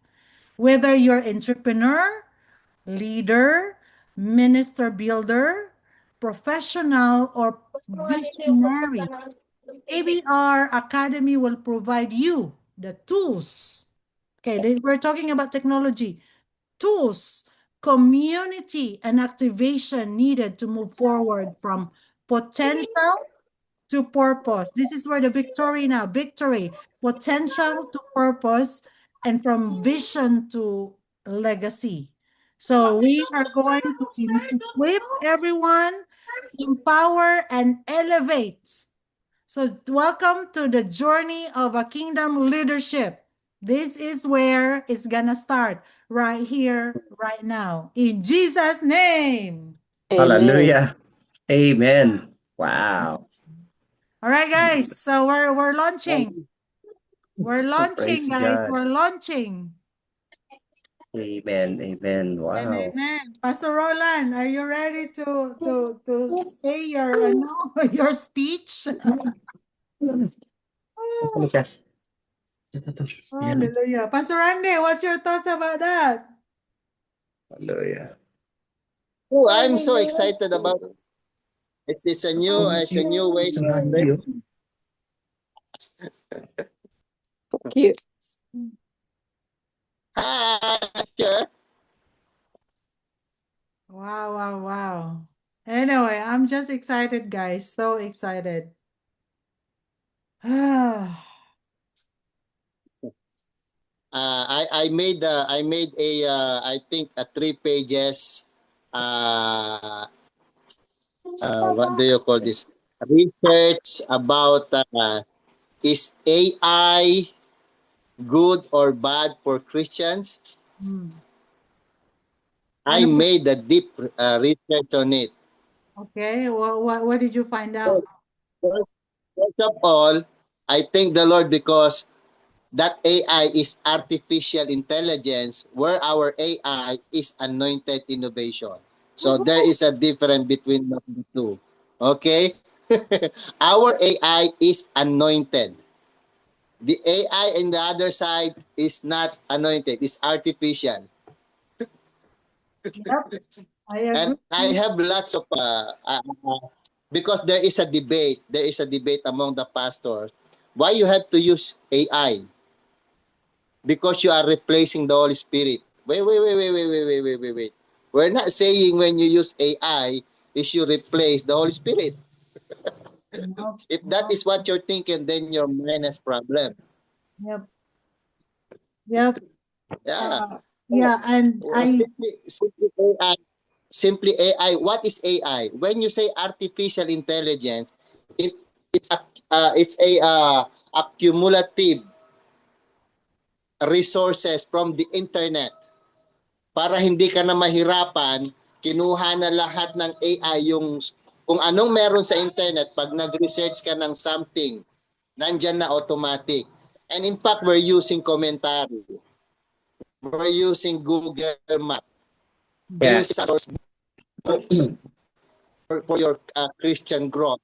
Whether you're entrepreneur, leader, minister builder, professional, or visionary, ABR Academy will provide you the tools. Okay, we're talking about technology, tools, community, and activation needed to move forward from potential to purpose. This is where the victory now, victory, potential to purpose, and from vision to legacy. So we are going to equip everyone, empower, and elevate. So welcome to the journey of a kingdom leadership. This is where it's gonna start right here, right now. In Jesus' name. Amen. Hallelujah. Amen. Wow. All right, guys. So we're launching. We're launching, Praise guys. God. We're launching. Amen. Amen. And Wow. amen. Pastor Roland, are you ready to say your your speech? Halika. Yan. Hallelujah. Pastor Randy, what's your thoughts about that? Hallelujah. Oh, I'm so excited about it. It's a new way. Thank you. Cute. Hi, sure. Wow, wow, wow. Anyway, I'm just excited, guys. So excited. I made a I think a 3 pages what do you call this, research about is AI good or bad for Christians. Hmm. I made a deep research on it. Okay, what did you find out? First of all, I thank the Lord because that AI is artificial intelligence, where our AI is anointed innovation. So there is a difference between the two. Okay? Our AI is anointed. The AI in the other side is not anointed, it's artificial. Yep, I And agree. I have lots of because there is a debate. There is a debate among the pastors. Why you have to use AI? Because you are replacing the Holy Spirit. Wait. We're not saying when you use AI is you replace the Holy Spirit. Nope, If that nope. is what you're thinking, then your mind has problem. Yep, yep. Yeah. Yeah, and I Simply AI. simply AI. What is AI? When you say artificial intelligence, it it's a accumulative resources from the internet. Para hindi ka na mahirapan, kinuha na lahat ng AI yung kung anong meron sa internet. Pag nag-research ka ng something, nandyan na automatic. And in fact, we're using commentary. We're using Google Map. We're Yeah. using source books for your Christian growth.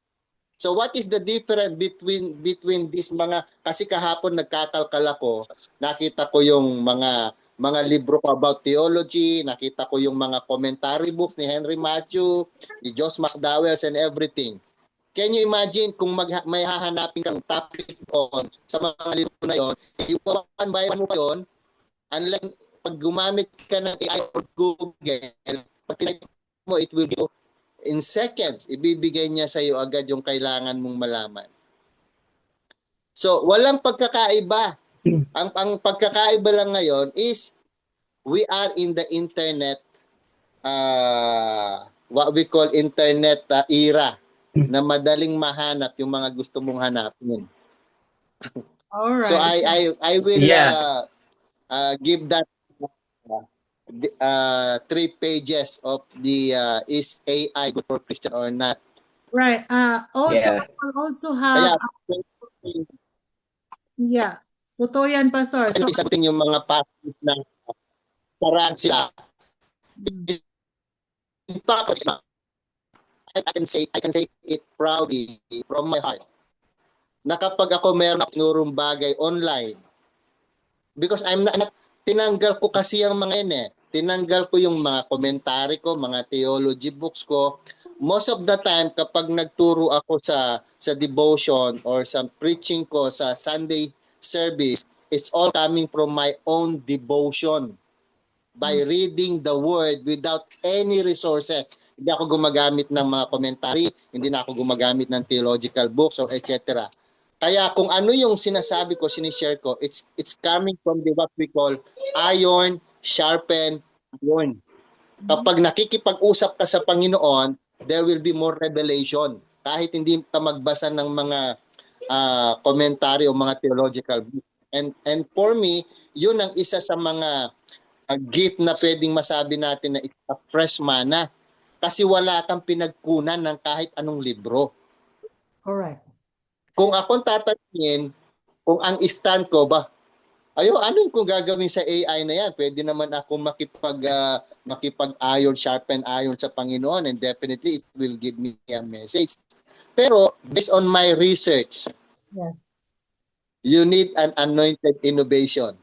So what is the difference between these mga, kasi kahapon nagkakalkal ako, nakita ko yung mga libro about theology, nakita ko yung mga commentary books ni Henry Matthew, ni Josh McDowell and everything. Can you imagine kung may hahanapin kang topic on sa mga libro na yon, yung one by one mo pa yun, unlike pag gumamit ka ng AI or Google, pag tinay mo, it will give in seconds, ibibigay niya sa iyo agad yung kailangan mong malaman. So, walang pagkakaiba. Ang pagkakaiba lang ngayon is we are in the internet, what we call internet era, na madaling mahanap yung mga gusto mong hanapin. All right. So, I will give that 3 pages of the is AI good for Christian or not. Right. Also, Yeah. I will also have, totoo yan, Pastor. So, sagutin yung mga passages na parang sila. In fact, I can say it proudly from my heart na kapag ako meron akong tinurong bagay online, because tinanggal ko kasi yung mga yun tinanggal ko yung mga komentary ko, mga theology books ko. Most of the time, kapag nagturo ako sa devotion or sa preaching ko sa Sunday service, it's all coming from my own devotion by reading the word without any resources. Hindi ako gumagamit ng mga commentary, hindi na ako gumagamit ng theological books or etc. Kaya kung ano yung sinasabi ko, sinishare ko, it's coming from the what we call iron sharpen iron. Kapag nakikipag-usap ka sa Panginoon, there will be more revelation. Kahit hindi ka magbasa ng mga commentary o mga theological book. And for me, yun ang isa sa mga gift na pwedeng masabi natin na it's a fresh manna. Kasi wala kang pinagkunan ng kahit anong libro. correct. Kung akong tatanungin, kung ang stand ko ba, ano yung kung gagawin sa AI na yan? Pwede naman ako makipag-iron, sharpen iron sa Panginoon, and definitely it will give me a message. Pero based on my research, you need an anointed innovation,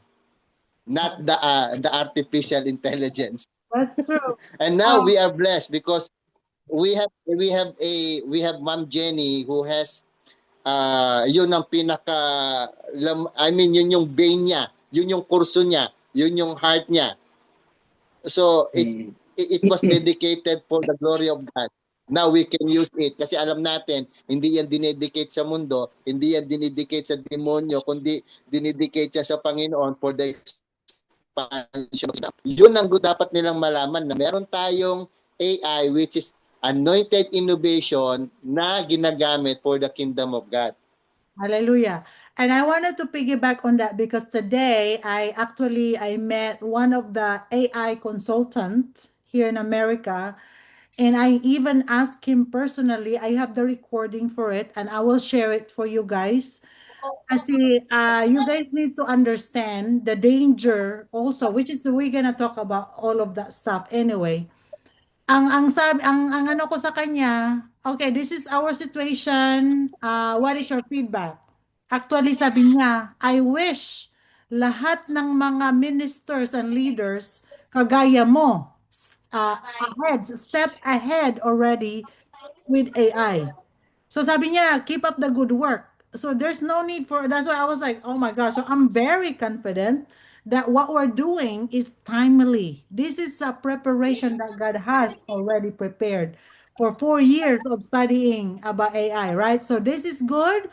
not the artificial intelligence. That's true. And now we are blessed because we have Ma'am Jenny who has yun ang yun yung vein niya, yun yung kurso niya, yun yung heart niya. So it was dedicated for the glory of God. Now we can use it kasi alam natin hindi yan dinedicate sa mundo, hindi yan dinedicate sa demonyo, kundi dinedicate siya sa Panginoon for the expansion. Yun ang dapat nilang malaman na meron tayong AI which is anointed innovation na ginagamit for the kingdom of God. Hallelujah. And I wanted to piggyback on that because today I met one of the AI consultants here in America, and I even asked him personally. I have the recording for it, and I will share it for you guys. Kasi you guys need to understand the danger also, which is we're gonna talk about all of that stuff anyway. Ang ano ko sa kanya, okay, this is our situation. What is your feedback? Actually, sabi niya, I wish lahat ng mga ministers and leaders kagaya mo, step ahead already with AI. So sabi niya, keep up the good work. So there's no need for, that's why I was like, oh my gosh. So I'm very confident that what we're doing is timely. This is a preparation that God has already prepared for 4 years of studying about AI, right? So this is good.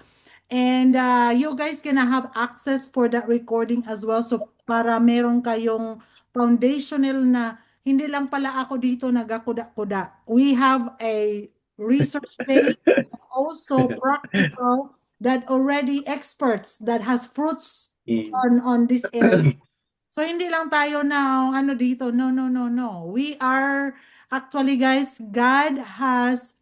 And you guys gonna have access for that recording as well. So para meron kayong foundational na hindi lang pala ako dito nagakuda-kuda. We have a research-based and also practical that already experts that has fruits on this area. So hindi lang tayo na ano dito. No, no, no, no. We are actually, guys, God has,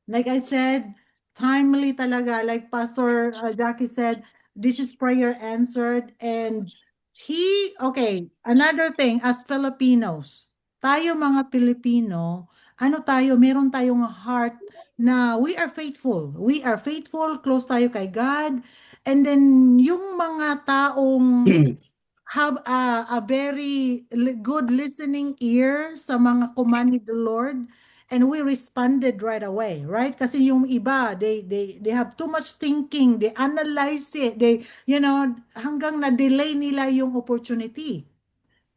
like I said, timely talaga. Like Pastor Jackie said, this is prayer answered. And okay, another thing, as Filipinos, tayo mga Pilipino, ano tayo, meron tayong heart na we are faithful. We are faithful, close tayo kay God. And then yung mga taong have a very good listening ear sa mga command ni the Lord, and we responded right away, right? Kasi yung iba, they have too much thinking, they analyze it, they, hanggang na-delay nila yung opportunity.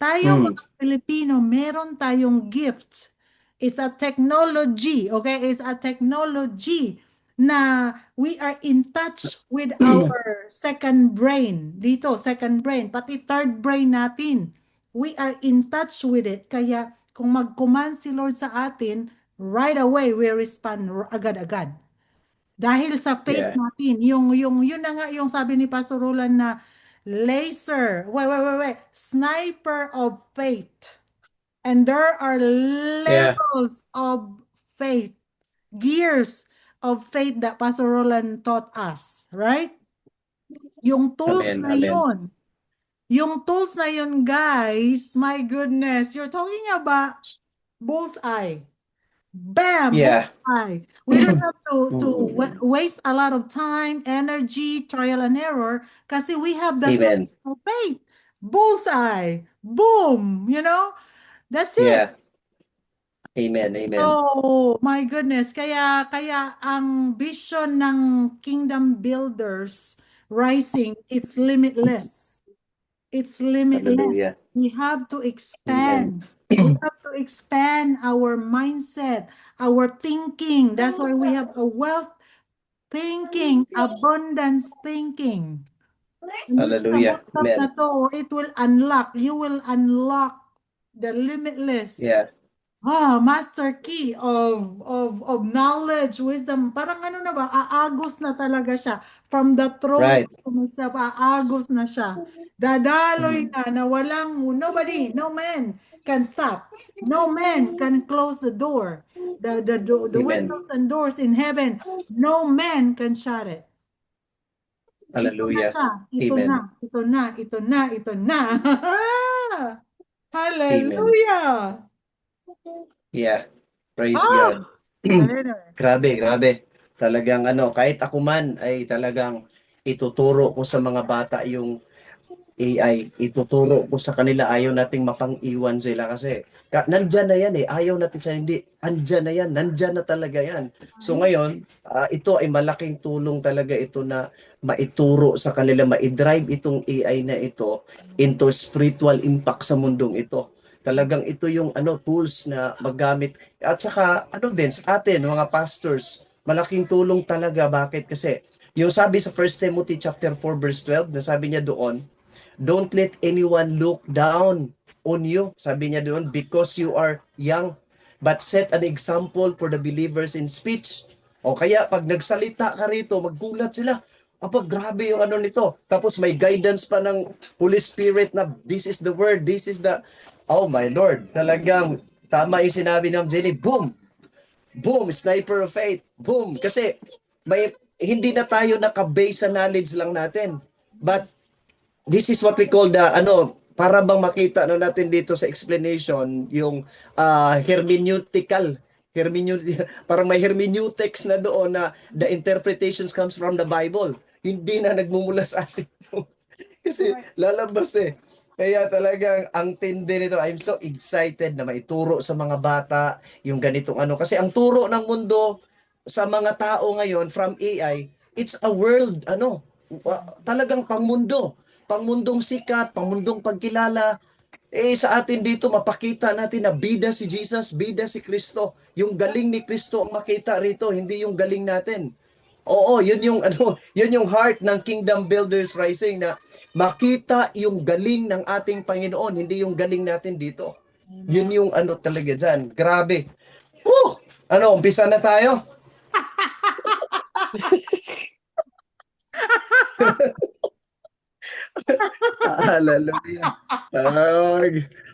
Tayo Mm. mga Pilipino, meron tayong gifts. It's a technology, okay? It's a technology na we are in touch with our second brain. Dito, second brain, pati third brain natin. We are in touch with it. Kaya kung mag-command si Lord sa atin, right away we respond agad-agad. Dahil sa faith Yeah. natin, yun na nga yung sabi ni Pastor Roland na laser, wait, sniper of faith. And there are Yeah. levels of faith, gears of faith that Pastor Roland taught us, right? Yung tools Amen. na Amen. yun, guys, my goodness, you're talking about bullseye. Bam! Yeah. Bullseye. We don't have to Mm. waste a lot of time, energy, trial and error kasi we have the Amen. of faith. Bullseye. Boom! That's it. Yeah. Amen. Amen. Oh, my goodness. Kaya ang vision ng Kingdom Builders Rising, it's limitless. It's Hallelujah. limitless. We have to Amen. expand. We have to expand our mindset, our thinking. That's why we have a wealth thinking, abundance thinking. And dito sa Hallelujah. bootcamp Amen. na to, it will unlock, you will unlock the limitless Yeah. master key of knowledge, wisdom. Parang ano na ba, aagos na talaga siya. From the throne Right. room itself, aagos na siya. Dadaloy Mm. na walang, no man can stop. No man can close the door. The Amen. windows and doors in heaven, no man can shut it. Ito na Hallelujah. siya. Ito Amen. na. Ito na. Ito na. Ito na. Amen. Hallelujah. Yeah. Praise Ah! God. Anyway. Grabe. Talagang kahit ako man ay talagang ituturo ko sa mga bata yung AI. Ituturo ko sa kanila, ayaw nating mapang-iwan sila kasi nandyan na yan eh. Ayaw natin sa hindi. Andyan na yan. Nandyan na talaga yan. So ngayon, ito ay malaking tulong talaga ito na maituro sa kanila, ma-drive itong AI na ito into spiritual impact sa mundong ito. Talagang ito yung tools na magamit. At saka din sa atin mga pastors, malaking tulong talaga. Bakit? Kasi yung sabi sa 1 Timothy chapter 4 verse 12, na sabi niya doon, don't let anyone look down on you. Sabi niya doon, because you are young, but set an example for the believers in speech. O kaya pag nagsalita ka rito, maggulat sila. Grabe yung nito. Tapos may guidance pa ng Holy Spirit na this is the word, this is the, oh my Lord, talagang tama yung sinabi ng Jenny, boom! Boom! Sniper of faith. Boom! Kasi hindi na tayo naka-base sa knowledge lang natin. But this is what we call the para bang makita natin dito sa explanation yung hermeneutical parang may hermeneutics na doon na the interpretations comes from the Bible, hindi na nagmumula sa atin kasi lalabas eh. Kaya talagang ang tindi nito. I'm so excited na maituro sa mga bata yung ganitong kasi ang turo ng mundo sa mga tao ngayon from AI, it's a world talagang pangmundong sikat, pangmundong pagkilala. Sa atin dito mapakita natin na bida si Jesus, bida si Kristo. Yung galing ni Kristo ang makita rito, hindi yung galing natin. Oo, yun yung yun yung heart ng Kingdom Builders Rising, na makita yung galing ng ating Panginoon, hindi yung galing natin dito. Yun yung ano talaga dyan. Grabe. Ano, umpisa na tayo? Hallelujah.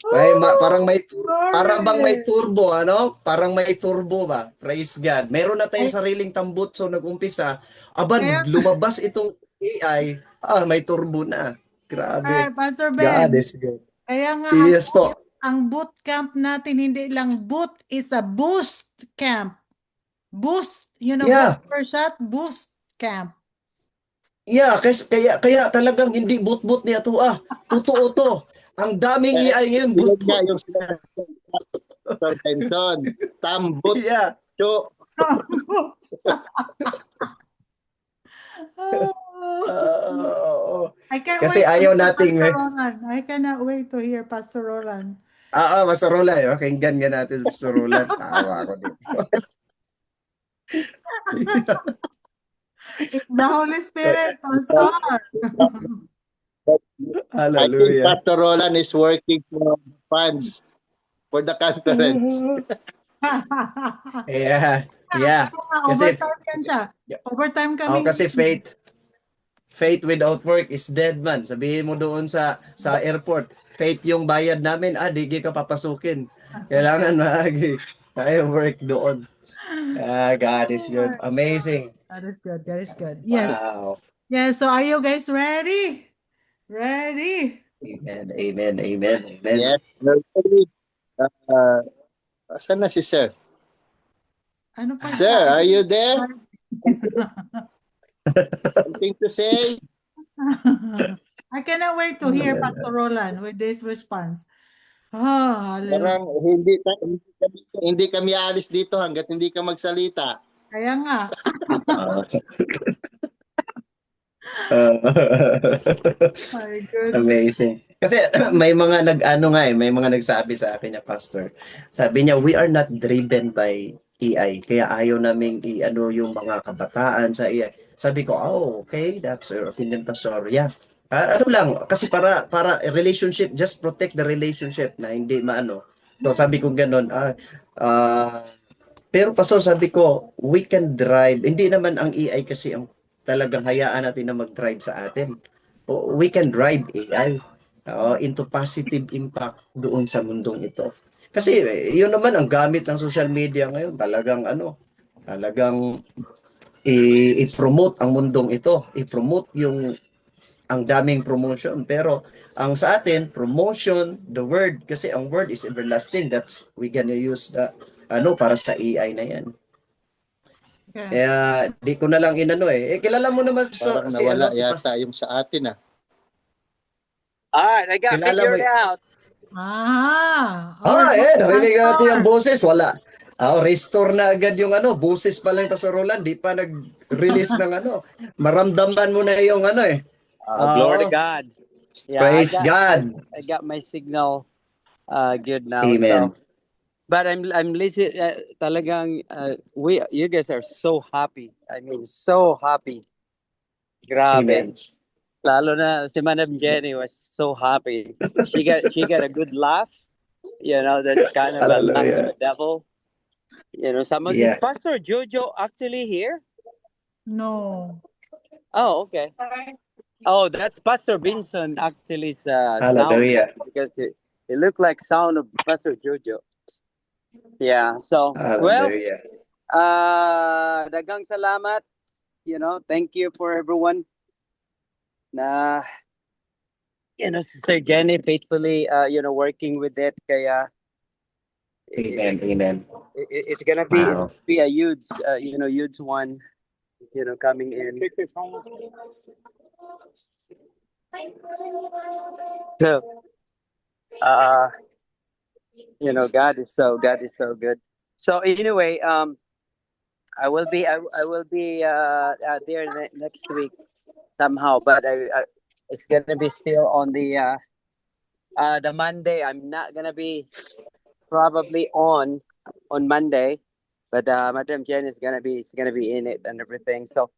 Parang bang may turbo, ano? Parang may turbo ba? Praise God. Meron na tayong Ay, sariling tambutso nag-umpisa. Aba, kaya, lumabas itong AI. May turbo na. Grabe. Pastor God Ben, is good. kaya nga Yes po. ang boot camp natin hindi lang boot, it's a boost camp. Boost, Yeah. booster shot, boost camp. Yeah, kaya talagang hindi but-but niya to Totoo to. Ang daming AI ngayon Yun nga but-but. yung Pastor Benson. Tambot. Yeah. Cho. Oo. I can't Kasi wait to ayaw hear nating Pastor Roland. I cannot wait to hear Pastor Roland. Pastor Roland, pakinggan nga natin Pastor Roland. Tawa ako dito. It's the Holy Spirit, Pastor. I think Hallelujah. Pastor Roland is working for funds for the conference. Yeah. Yeah. Kasi Overtime yan siya. Overtime kami. kasi faith without work is dead man. Sabihin mo doon sa airport, faith yung bayad namin, di ka papasukin. Kailangan tayo work doon. God is good. Amazing. That is good. That is good. Yes. Wow. Yes. So are you guys ready? Ready? Amen. Amen. Amen. Amen. Yes. Very, saan na si Sir? Ano pa Sir, siya? are you there? Something to say? I cannot wait to hear Pastor Roland with this response. Hallelujah. Parang hindi kami aalis dito hanggat hindi ka magsalita. Kaya nga. My goodness. Amazing. Kasi may mga may mga nagsabi sa akin na pastor. Sabi niya, we are not driven by AI. Kaya ayaw naming yung mga kabataan sa AI. Sabi ko, okay, that's your opinion, pastor. Yeah. Ano lang, kasi para relationship, just protect the relationship na hindi maano. So sabi ko ganun, pero pastor, sabi ko, we can drive. Hindi naman ang AI kasi ang talagang hayaan natin na mag-drive sa atin. We can drive AI into positive impact doon sa mundong ito. Kasi yun naman ang gamit ng social media ngayon, talagang i-promote ang mundong ito, i-promote ang daming promotion. Pero ang sa atin, promotion, the word, kasi ang word is everlasting. That's we gonna use para sa AI na yan. Okay. Kaya di ko na lang kilala mo naman Parang si nawala si yata yung sa atin All right, I got Kilala mo figured out. narinig natin yung boses, wala. Restore na agad yung boses pa lang Pastor Roland, di pa nag-release ng maramdaman mo na yung Glory to God. Yeah, Praise God. I got my signal good now. Amen. So, but I'm legit talagang you guys are so happy. I mean, so happy. Grabe. Amen. Lalo na si Madam Jenny was so happy. She got a good laugh. That's kind of a laugh of the devil. Someone Yeah. is Pastor Jojo actually here? No. Oh, okay. Oh, that's Pastor Vincent actually's sound, Hallelujah. because it looked like sound of Pastor Jojo. Yeah. So Hallelujah. dagang salamat. Thank you for everyone. Na Sister Jenny faithfully working with it. Kaya Amen. it's gonna be a huge huge one. Coming in. So, God is so good. So anyway, I will be there next week somehow, but it's gonna be still on the Monday. I'm not gonna be probably on Monday, but Madam Jen is gonna be in it and everything. So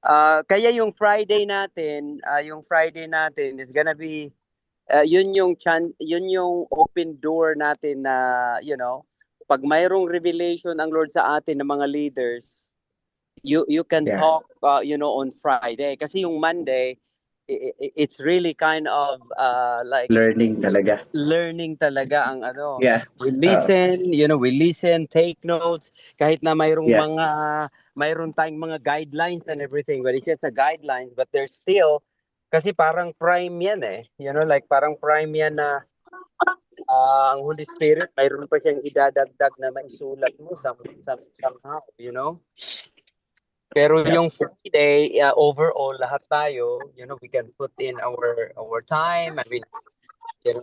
kaya yung Friday natin is gonna be yun yung open door natin na, pag mayroong revelation ang Lord sa atin ng mga leaders, you can Yeah. talk on Friday, kasi yung Monday it's really kind of like Learning talaga. learning talaga ang Yeah. we listen, take notes, kahit na Yeah. mayroon tayong mga guidelines and everything, but it's just a guidelines, but there's still, kasi parang prime yan like parang prime yan na ang Holy Spirit mayroon pa siyang idadagdag na maisulat mo somehow. Pero Yep. yung Friday, overall, lahat tayo, we can put in our time. I mean,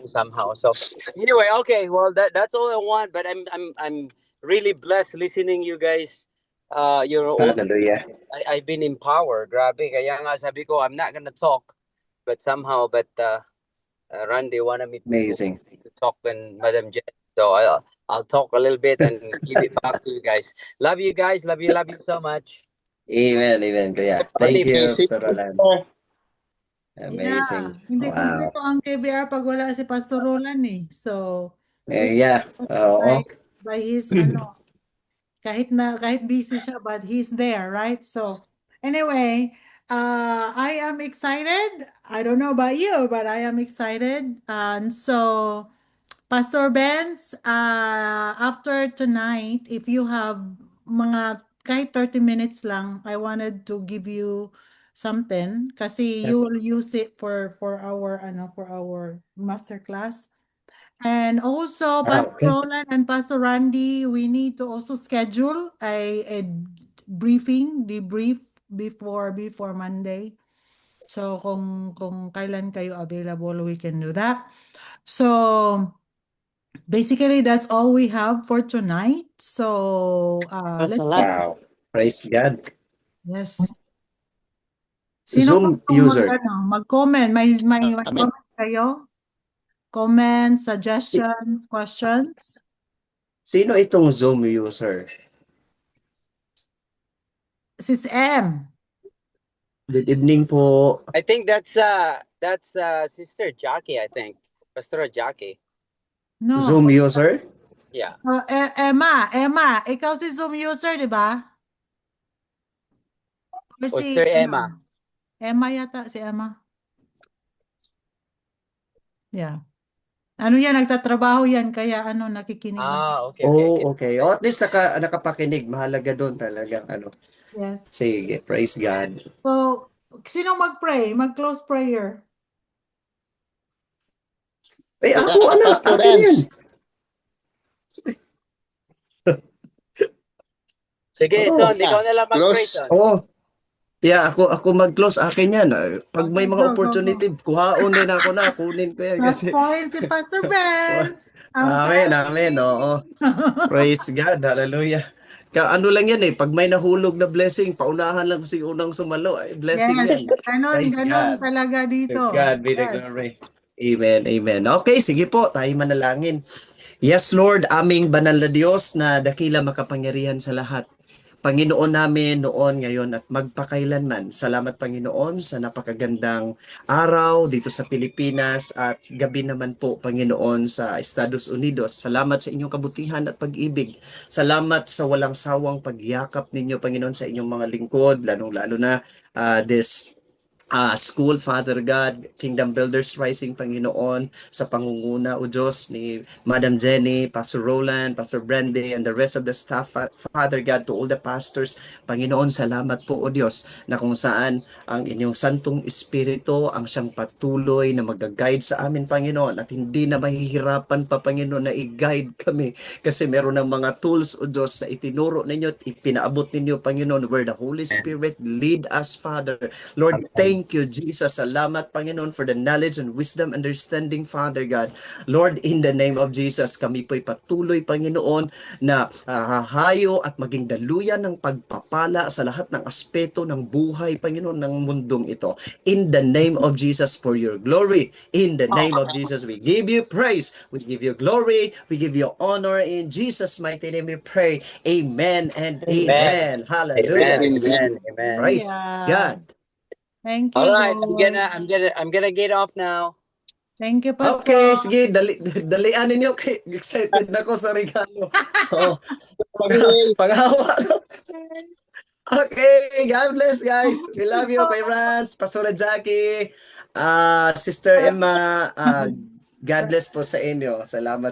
somehow. So anyway, okay. Well, that's all I want. But I'm really blessed listening you guys. All Hallelujah. I've been empowered. Grabe. Kaya nga sabi ko, I'm not gonna talk, but Randy wanted me Amazing. to talk when Madam Jen. So I'll talk a little bit and give it back to you guys. Love you guys. Love you so much. Amen. Kuya. Thank you, Pastor Roland. Amazing. Yeah, hindi Wow. kompleto ang KBR pag wala si Pastor Roland So, Yeah. Oo. by his kahit busy siya, but he's there, right? So anyway, I am excited. I don't know about you, but I am excited. And so Pastor Benz, after tonight, if you have kahit 30 minutes lang, I wanted to give you something kasi you will use it for our master class. And also, Pastor Okay. Roland and Pastor Randy, we need to also schedule a debrief before Monday. So kung kailan kayo available, we can do that. So basically, that's all we have for tonight. So let's Wow. Praise God. yes. Zoom user. Mag-comment. May Amen. comment kayo? Comments, suggestions, questions? Sino itong Zoom user? Sis M. Good evening po. I think that's Sister Jackie, I think. Pastor Jackie. No. Zoom user? Yeah. Emma, ikaw si Zoom user, di ba? Or si Sister Emma. Emma yata, si Emma. Yeah. Ano yan, nagtatrabaho yan, kaya nakikinig lang. Okay. Okay. At least nakapakinig. Mahalaga doon talaga. Yes. Sige, praise God. So, sino mag-pray? Mag-close prayer? Ako, Pastor akin yan. Sige, Son, ikaw na lang mag-pray, Close. Son. Yeah, ako mag-close, akin yan. Pag may Okay, mga go. opportunity, kuhaon din ako na, kunin ko yan. Plus Kasi, point si Pastor Ben. Amen, oo. Praise God, hallelujah. Ano lang yan pag may nahulog na blessing, paunahan lang si unang sumalo. Blessing Yes, yan. Praise ganon God. talaga dito. To God be the glory. Amen. Okay, sige po, tayo manalangin. Yes, Lord, aming banal na Diyos na dakila makapangyarihan sa lahat. Panginoon namin noon, ngayon at magpakailanman. Salamat Panginoon sa napakagandang araw dito sa Pilipinas at gabi naman po Panginoon sa Estados Unidos. Salamat sa inyong kabutihan at pag-ibig. Salamat sa walang sawang pagyakap ninyo Panginoon sa inyong mga lingkod, lalong-lalo na this school, Father God, Kingdom Builders Rising, Panginoon, sa pangunguna, O Diyos, ni Madam Jenny, Pastor Roland, Pastor Brandy, and the rest of the staff, Father God, to all the pastors, Panginoon, salamat po, O Diyos, na kung saan ang inyong Santong Espiritu ang siyang patuloy na mag-guide sa amin, Panginoon, at hindi na mahihirapan pa, Panginoon, na i-guide kami, kasi meron ng mga tools, O Diyos, na itinuro ninyo at ipinaabot ninyo, Panginoon, where the Holy Spirit lead us, Father. Lord, thank you, Jesus. Salamat, Panginoon, for the knowledge and wisdom, understanding, Father God. Lord, in the name of Jesus, kami po'y patuloy, Panginoon, na hahayo at maging daluyan ng pagpapala sa lahat ng aspeto ng buhay, Panginoon, ng mundong ito. In the name of Jesus, for your glory. In the name of Jesus, we give you praise. We give you glory. We give you honor. In Jesus' mighty name we pray. Amen and amen. Hallelujah. Amen. Praise God. Thank you. All right, Lord. I'm gonna get off now. Thank you, Pastor. Okay, sige, dalian ninyo kay excited na ko sa regalo. Oh, panghawa. Okay, God bless guys. We love you, Kuya Rans, Pastor Jackie, Sister Emma, God bless po sa inyo. Salamat